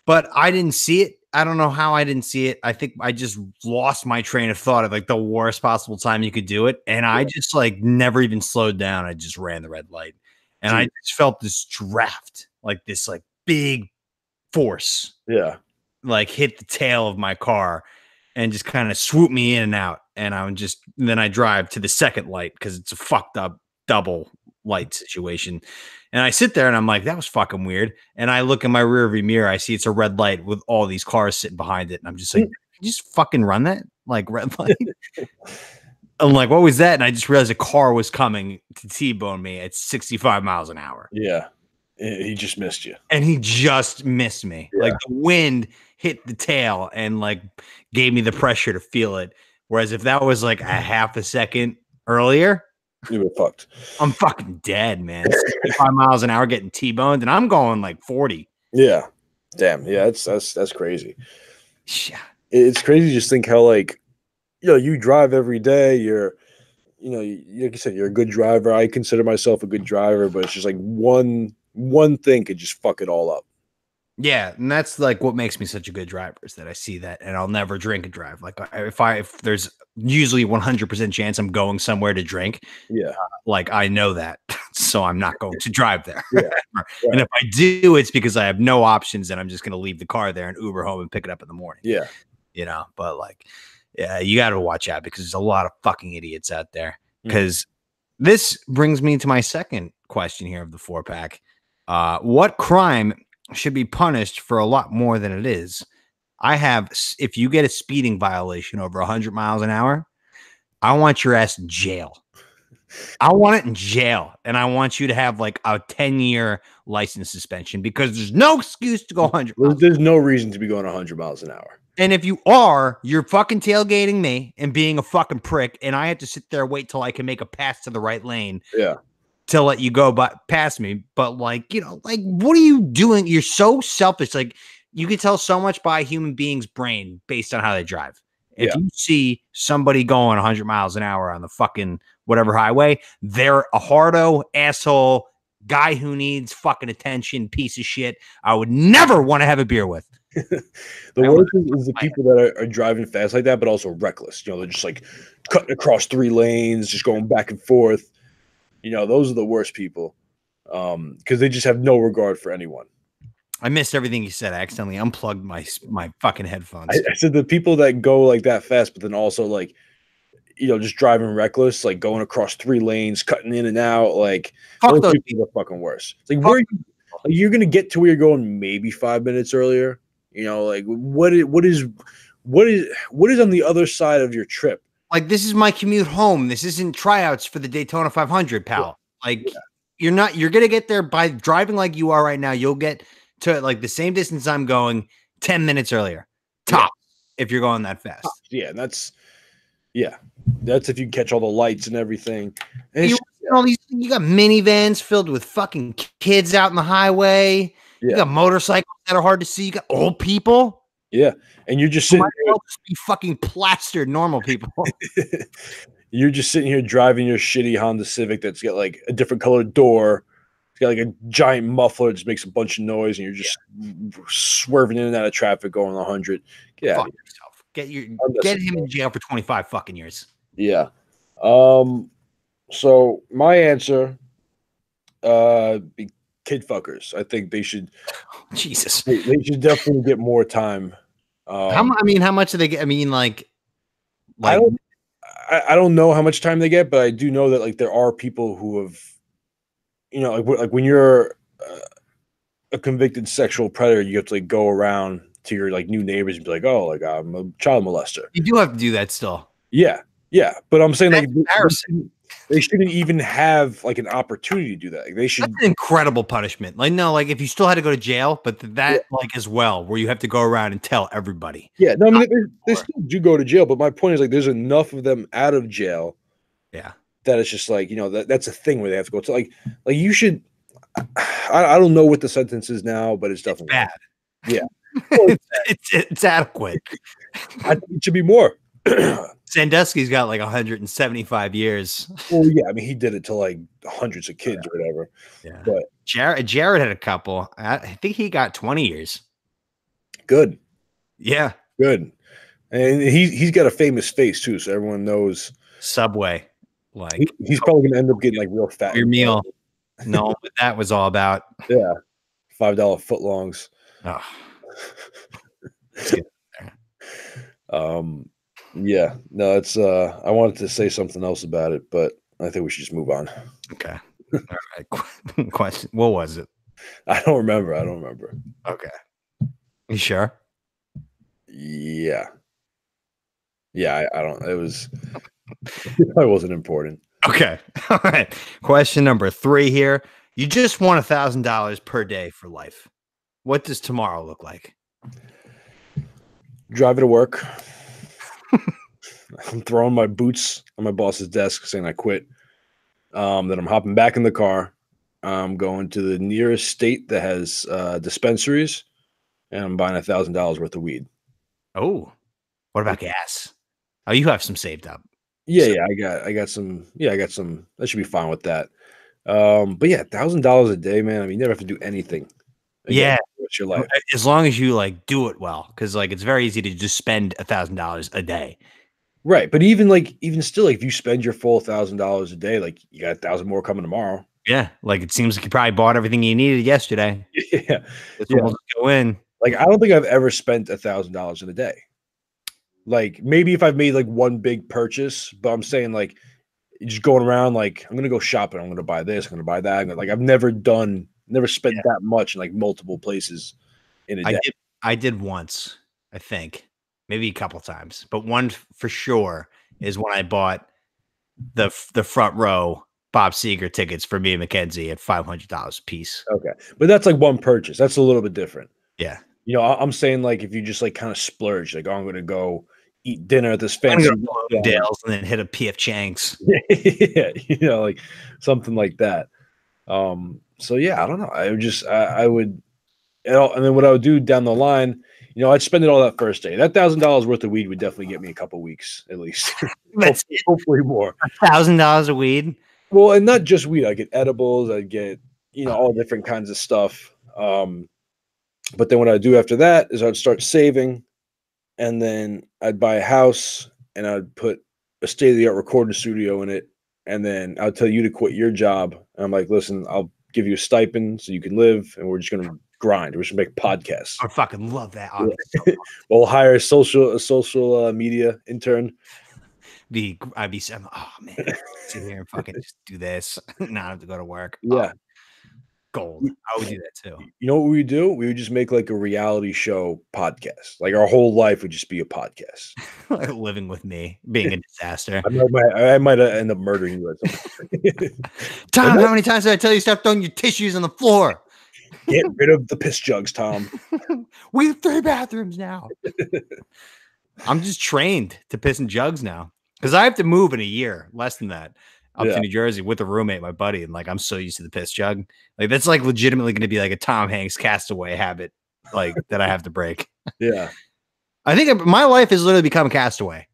but I didn't see it. I don't know how I didn't see it. I think I just lost my train of thought at like the worst possible time you could do it. And I just like never even slowed down. I just ran the red light. And I just felt this draft, like this like big force. Yeah. Like hit the tail of my car and just kind of swoop me in and out. And then I drive to the second light because it's a fucked up double light situation. And I sit there and I'm like, that was fucking weird. And I look in my rear view mirror. I see it's a red light with all these cars sitting behind it. And I'm just like, you just fucking run that? Like red light? I'm like, what was that? And I just realized a car was coming to T-bone me at 65 miles an hour. Yeah. He just missed you. And he just missed me. Yeah. Like the wind hit the tail and like gave me the pressure to feel it. Whereas if that was like a half a second earlier, you were fucked. I'm fucking dead, man. 65 miles an hour getting T-boned, and I'm going like 40. Yeah. Damn. Yeah, that's crazy. Yeah. It's crazy to just think how like, you drive every day. You're, like you said, you're a good driver. I consider myself a good driver, but it's just like one thing could just fuck it all up. Yeah, and that's like what makes me such a good driver is that I see that, and I'll never drink and drive. Like if there's usually 100% chance I'm going somewhere to drink, yeah, like I know that, so I'm not going to drive there. Yeah. Right. And if I do, it's because I have no options, and I'm just going to leave the car there and Uber home and pick it up in the morning. Yeah, but like, yeah, you got to watch out because there's a lot of fucking idiots out there. Because this brings me to my second question here of the 4-pack. What crime should be punished for a lot more than it is? If you get a speeding violation over 100 miles an hour, I want your ass in jail. I want it in jail. And I want you to have like a 10-year license suspension because there's no excuse to go 100 miles. There's no reason to be going 100 miles an hour. And if you are, you're fucking tailgating me and being a fucking prick, and I have to sit there and wait till I can make a pass to the right lane Yeah. to let you go past me. But like, you know, like, what are you doing? You're so selfish. Like, you can tell so much by a human being's brain based on how they drive. If you see somebody going 100 miles an hour on the fucking whatever highway, they're a hardo, asshole, guy who needs fucking attention, piece of shit. I would never want to have a beer with. The worst is the people that are driving fast like that, but also reckless. You know, they're just like cutting across 3 lanes, just going back and forth. You know, those are the worst people because they just have no regard for anyone. I missed everything you said. I accidentally unplugged my fucking headphones. I said the people that go like that fast, but then also like, you know, just driving reckless, like going across 3 lanes, cutting in and out. Like, Fuck those people are fucking worse. It's like, where you're gonna get to where you're going maybe 5 minutes earlier. You know, like what is on the other side of your trip? Like, this is my commute home. This isn't tryouts for the Daytona 500, pal. Like, you're going to get there by driving like you are right now. You'll get to like the same distance I'm going 10 minutes earlier. Top, if you're going that fast. Yeah, that's if you catch all the lights and everything. And you got minivans filled with fucking kids out in the highway. You got motorcycles that are hard to see. You got old people. Yeah, and you're just sitting there. Just be fucking plastered normal people. You're just sitting here driving your shitty Honda Civic that's got like a different colored door. It's got like a giant muffler that just makes a bunch of noise, and you're just swerving in and out of traffic going 100. Get out of yourself. Get him in jail for 25 fucking years. Yeah. So my answer, be kid fuckers. I think they should. Jesus. They should definitely get more time. How much do they get? I mean, like I don't know how much time they get, but I do know that like there are people who have, you know, like when you're a convicted sexual predator, you have to like go around to your like new neighbors and be like, oh, like I'm a child molester. You do have to do that still. Yeah, but I'm saying that's like embarrassing. They shouldn't even have like an opportunity to do that. Like, they should. That's an incredible punishment. Like, no, like if you still had to go to jail, but that like as well, where you have to go around and tell everybody. Yeah, no, I mean they still do go to jail, but my point is like there's enough of them out of jail. Yeah, that it's just like, you know, that's a thing where they have to go to like you should. I don't know what the sentence is now, but it's definitely bad. Yeah, well, it's adequate. I think it should be more. Sandusky's got like 175 years. Well, yeah, I mean, he did it to like hundreds of kids or whatever. Yeah, but Jared had a couple. I think he got 20 years. Good. Yeah, good. And he's got a famous face too, so everyone knows. Subway, like he's probably gonna end up getting like real fat. Your meal. No, what that was all about. Yeah, $5 footlongs. Oh. Yeah, no, it's I wanted to say something else about it, but I think we should just move on. Okay. All right. Question. What was it? I don't remember. Okay. You sure? Yeah. Yeah, I don't. It wasn't important. Okay. All right. Question number 3 here. You just won $1,000 per day for life. What does tomorrow look like? Driving to work. I'm throwing my boots on my boss's desk saying I quit. Then I'm hopping back in the car. I'm going to the nearest state that has dispensaries, and I'm buying $1,000 worth of weed. Oh, what about gas? Oh, you have some saved up. Yeah, I got some. Yeah, I got some. I should be fine with that. But yeah, $1,000 a day, man. I mean, you never have to do anything. Yeah, it's your life as long as you like do it well, because like it's very easy to just spend $1,000 a day. Right, but even still, like if you spend your full $1,000 a day, like you got 1,000 more coming tomorrow. Yeah, like it seems like you probably bought everything you needed yesterday. Yeah, we'll go in. Like I don't think I've ever spent $1,000 in a day. Like maybe if I've made like one big purchase, but I'm saying like just going around like I'm gonna go shopping, I'm gonna buy this, I'm gonna buy that. Like I've never spent that much in like multiple places in a day. I did once, I think, maybe a couple times, but one for sure is when I bought the front row Bob Seger tickets for me and Mackenzie at $500 a piece. Okay, but that's like one purchase. That's a little bit different. Yeah. You know, I'm saying like if you just like kind of splurge, like, oh, I'm gonna go eat dinner at this I'm fancy gonna go to Dale's and then hit a PF Chang's. yeah, you know, like something like that. So yeah, I don't know. I would just I would, and then what I would do down the line, you know, I'd spend it all that first day. That $1,000 worth of weed would definitely get me a couple weeks at least. That's hopefully more. $1,000 of weed. Well, and not just weed. I get edibles. I get, you know, all different kinds of stuff. But then what I'd do after that is I'd start saving, and then I'd buy a house and I'd put a state-of-the-art recording studio in it. And then I'll tell you to quit your job. And I'm like, listen, I'll give you a stipend so you can live, and we're just gonna grind. We're just gonna make podcasts. I fucking love that. Yeah. We'll hire a social media intern. I'd be saying, oh man, sit here and fucking just do this, not have to go to work. Yeah. Gold. I would do that too. You know what we would do? We would just make like a reality show podcast. Like our whole life would just be a podcast. Like living with me, being a disaster. I might end up murdering you at some point. Tom, how many times did I tell you stop throwing your tissues on the floor? Get rid of the piss jugs, Tom. We have 3 bathrooms now. I'm just trained to piss in jugs now because I have to move in a year, less than that, up to New Jersey with a roommate, my buddy, and like I'm so used to the piss jug. Like that's like legitimately going to be like a Tom Hanks Castaway habit, like that I have to break. Yeah, I think my life has literally become Castaway.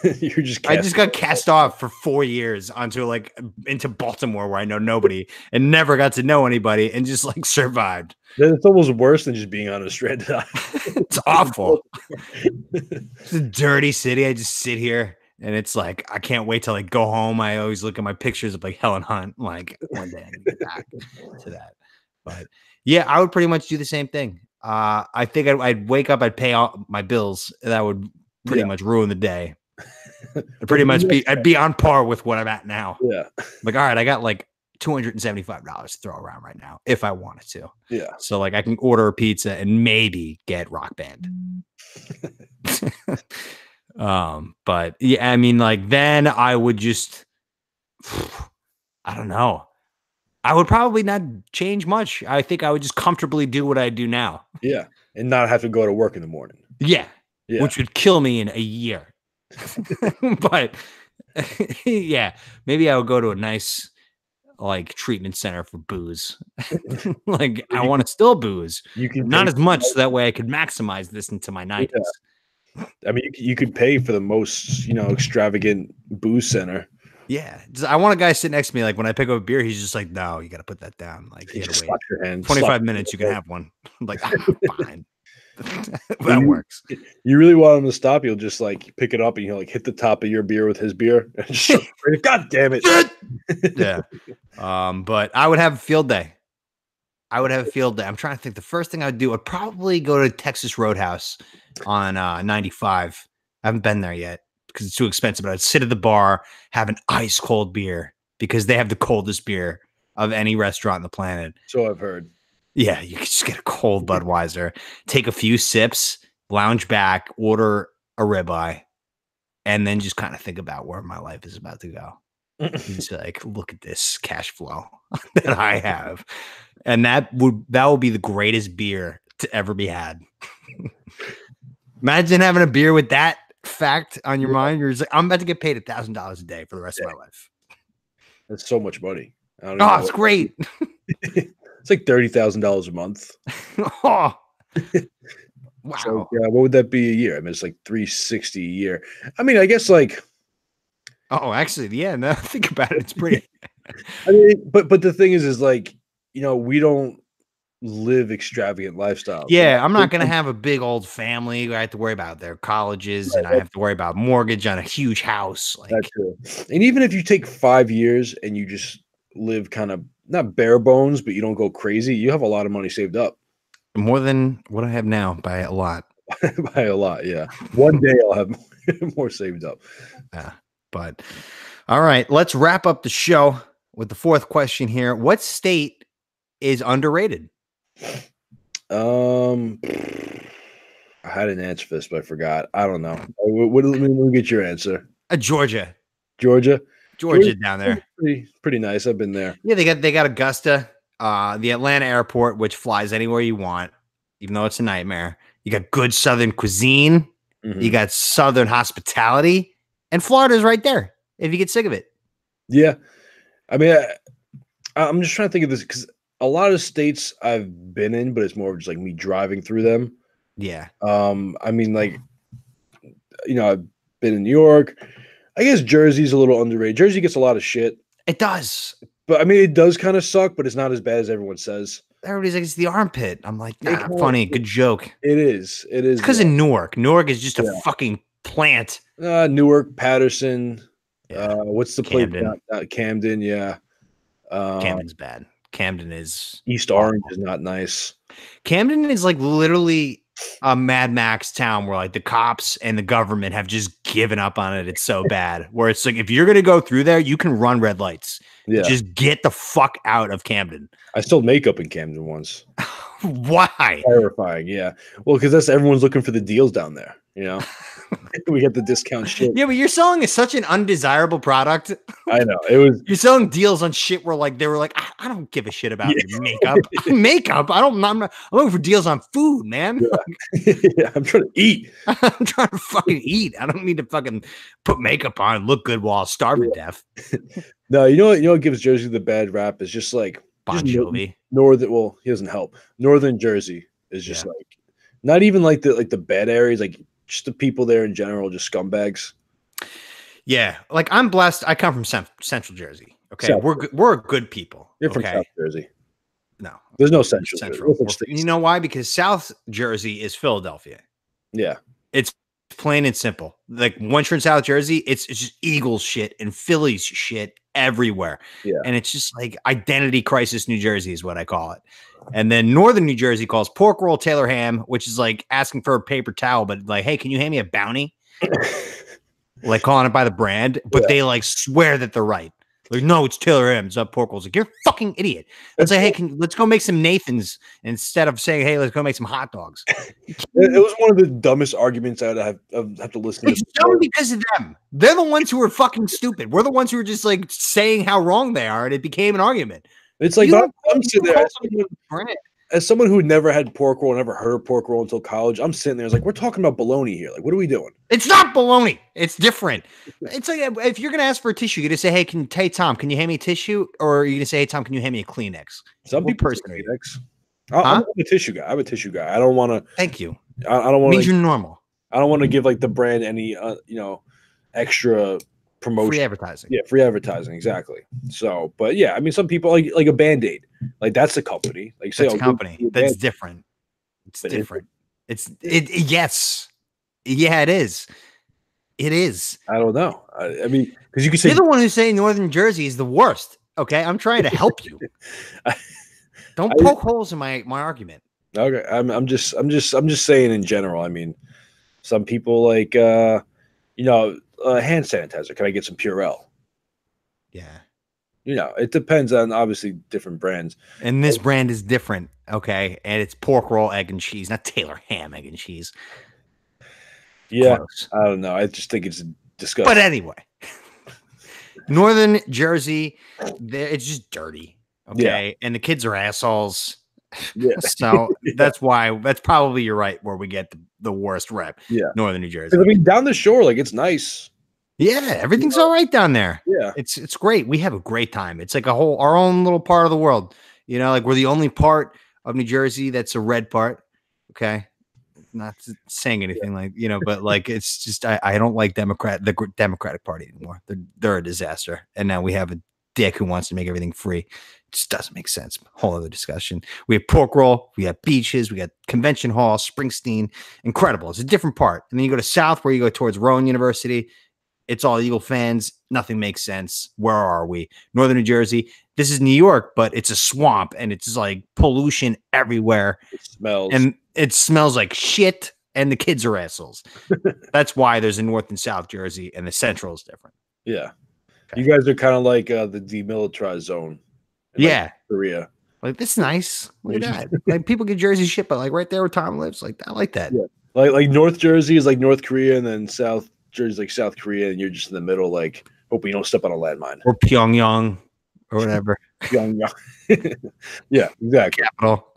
You're just I just got cast off for 4 years into Baltimore where I know nobody and never got to know anybody and just like survived. It's almost worse than just being on a stranded island. It's awful. It's a dirty city. I just sit here and it's like I can't wait till I go home. I always look at my pictures of like Helen Hunt. Like one day I can get back to that. But yeah, I would pretty much do the same thing. I think I'd wake up, I'd pay all my bills. That would pretty much ruin the day. I'd be on par with what I'm at now. Yeah. Like, all right, I got like $275 to throw around right now if I wanted to. Yeah. So like I can order a pizza and maybe get Rock Band. But yeah, I mean, like then I would just I don't know. I would probably not change much. I think I would just comfortably do what I do now. Yeah. And not have to go to work in the morning. Yeah. Which would kill me in a year. But yeah, maybe I would go to a nice like treatment center for booze. Like I want to still booze. You can not as much, so that way I could maximize this into my 90s. Yeah. I mean, you could pay for the most, extravagant booze center. Yeah, I want a guy sit next to me. Like when I pick up a beer, he's just like, "No, you got to put that down. Like you got to wait your hand, 25 minutes. You can have one." I'm like, fine. That works. You really want him to stop? You'll just like pick it up and you'll like hit the top of your beer with his beer. God damn it! Yeah. But I would have a field day. I'm trying to think. The first thing I would do, I'd probably go to Texas Roadhouse on 95. I haven't been there yet because it's too expensive. But I'd sit at the bar, have an ice cold beer because they have the coldest beer of any restaurant on the planet. So I've heard. Yeah, you could just get a cold Budweiser, take a few sips, lounge back, order a ribeye, and then just kind of think about where my life is about to go. Just like, look at this cash flow that I have. And that would be the greatest beer to ever be had. Imagine having a beer with that fact on your mind. You're just like, I'm about to get paid $1,000 a day for the rest of my life. That's so much money. It's great. It's like $30,000 a month. Oh, wow. So, yeah, what would that be a year? I mean, it's like $360 a year. I mean, I guess like. Oh, actually, yeah. Now think about it, it's pretty. I mean, but the thing is like, we don't live extravagant lifestyles. Yeah, I'm not gonna have a big old family. I have to worry about their colleges, and I have to worry about mortgage on a huge house. Like that's true. And even if you take 5 years and you just live kind of not bare bones, but you don't go crazy, you have a lot of money saved up. More than what I have now by a lot. By a lot, yeah. One day I'll have more saved up. Yeah, but all right, let's wrap up the show with the fourth question here. What state is underrated? I had an answer for this, but I forgot. I don't know. Let me get your answer. Georgia. Georgia down there. Pretty nice. I've been there. Yeah, they got Augusta, the Atlanta airport, which flies anywhere you want. even though it's a nightmare. You got good Southern cuisine. You got Southern hospitality, and Florida's right there. If you get sick of it, Yeah, I mean, I'm just trying to think of this because a lot of states I've been in, but it's more of just like me driving through them. yeah, I mean, like, I've been in New York. I guess Jersey's a little underrated. Jersey gets a lot of shit, it does. but I mean, it does kind of suck, but it's not as bad as everyone says. Everybody's like, it's the armpit. I'm like, nah, kinda- funny, good joke. It is. It is. It's because of Newark. Newark is just a Yeah. fucking plant. Newark, Patterson. Yeah. What's the place? Camden. Camden, yeah. Camden's bad. Camden is East Orange is not nice. Camden is like literally a Mad Max town where like the cops and the government have just given up on it. It's so bad. Where it's like if you're gonna go through there, you can run red lights. Yeah. Just get the fuck out of Camden. I stole makeup in Camden once. Why? Terrifying, yeah. Well, because that's everyone's looking for the deals down there. We get the discount shit. Yeah, but you're selling such an undesirable product. I know it was. You're selling deals on shit where like they were like, I don't give a shit about your makeup. Makeup. I'm looking for deals on food, man. Yeah, I'm trying to eat. I'm trying to fucking eat. I don't need to fucking put makeup on and look good while starving to death. No, what gives Jersey the bad rap is just like Bon Jovi. Northern. Well, he doesn't help. Northern Jersey is just like not even like the bad areas, like just the people there in general, just scumbags. Yeah, like I'm blessed. I come from Central Jersey. Okay, South. we're good people. You're from okay? South Jersey. No, There's no Central. Central. Jersey. You know why? Because South Jersey is Philadelphia. Yeah. It's plain and simple. Like once you're in South Jersey, it's just Eagles shit and Phillies shit everywhere. Yeah. And it's just like identity crisis New Jersey is what I call it. And then Northern New Jersey calls pork roll Taylor ham, which is like asking for a paper towel, but like, hey, can you hand me a bounty? Like calling it by the brand, but they like swear that they're right. Like, no, it's Taylor ham. It's not pork rolls. Like, you're a fucking idiot. Let's say, hey, let's go make some Nathans instead of saying, hey, let's go make some hot dogs. It was one of the dumbest arguments I'd have to listen It's to. dumb because of them. They're the ones who are fucking stupid. We're the ones who are just like saying how wrong they are, and it became an argument. It's like I'm sitting there Brand. as someone who never had pork roll, never heard of pork roll until college. I'm sitting there, it's like we're talking about bologna here. Like, what are we doing? It's not bologna. It's different. It's like if you're gonna ask for a tissue, you're gonna say, "Hey, Tom, can you hand me a tissue?" Or are you gonna say, "Hey, Tom, can you hand me a Kleenex?" Some What people person are you? I'm a tissue guy. I'm a tissue guy. I don't want to. Thank you. I don't want Means to. you're normal. I don't want to give like the brand any extra promotion. Free advertising. Yeah, free advertising, exactly. So, but yeah, I mean, some people like a Band-Aid, like that's a company. Like say, That's a company. That's Band-Aid. different. It's But different. Yes. Yeah, it is. It is. I don't know. I mean, because you can say You're the one who's saying Northern Jersey is the worst. Okay, I'm trying to help you. Don't poke holes in my argument. okay. I'm just saying in general. I mean, some people like hand sanitizer. Can I get some Purell? Yeah. It depends on obviously different brands. And this brand is different, okay? And it's pork roll, egg and cheese, not Taylor ham, egg and cheese. Yeah, Close. I don't know. I just think it's disgusting. But anyway, Northern Jersey, it's just dirty, okay? And the kids are assholes. Yeah. So that's probably you're right where we get the worst rep. Yeah. Northern New Jersey. I mean, down the shore, like it's nice. Yeah, everything's all right down there. Yeah. It's great. We have a great time. It's like our own little part of the world. Like we're the only part of New Jersey that's a red part. Okay. Not saying anything but like it's just I don't like the Democratic Party anymore. They're a disaster. And now we have a dick who wants to make everything free. It just doesn't make sense. Whole other discussion. We have pork roll, we have beaches, we got Convention Hall, Springsteen. Incredible. It's a different part. And then you go to South where you go towards Rowan University. It's all Eagle fans. Nothing makes sense. Where are we? Northern New Jersey. This is New York, but it's a swamp and it's like pollution everywhere. It smells. And it smells like shit and the kids are assholes. That's why there's a North and South Jersey and the Central is different. Yeah. Okay. You guys are kind of like the demilitarized zone. In, Yeah. Korea. Like, that's nice. Look at that. Like, people get Jersey shit, but like right there where Tom lives, like, I like that. Yeah. Like North Jersey is like North Korea, and then South Jersey is like South Korea, and you're just in the middle, like hoping you don't step on a landmine. Or Pyongyang or whatever. Young. Yeah, exactly. Capital.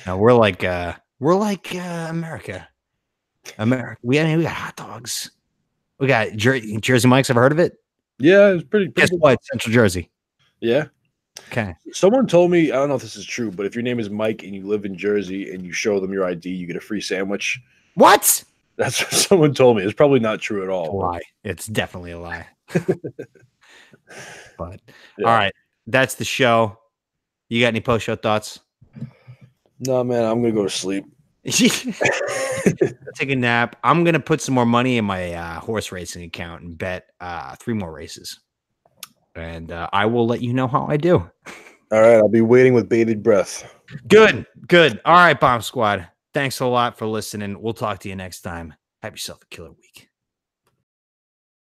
No, we're like America. America. We got hot dogs. We got Jersey Mike's. Ever heard of it? Yeah, it's pretty Guess good. what? Central Jersey. Yeah. Okay. Someone told me, I don't know if this is true, but if your name is Mike and you live in Jersey and you show them your ID, you get a free sandwich. What? That's what someone told me. It's probably not true at A all. lie. It's definitely a lie. But Yeah. all right, that's the show. You got any post-show thoughts? No, man, I'm gonna go to sleep. Take a nap. I'm gonna put some more money in my horse racing account and bet 3 more races, and I will let you know how I do. All right, I'll be waiting with bated breath. Good. All right, Bomb Squad. Thanks a lot for listening. We'll talk to you next time. Have yourself a killer week.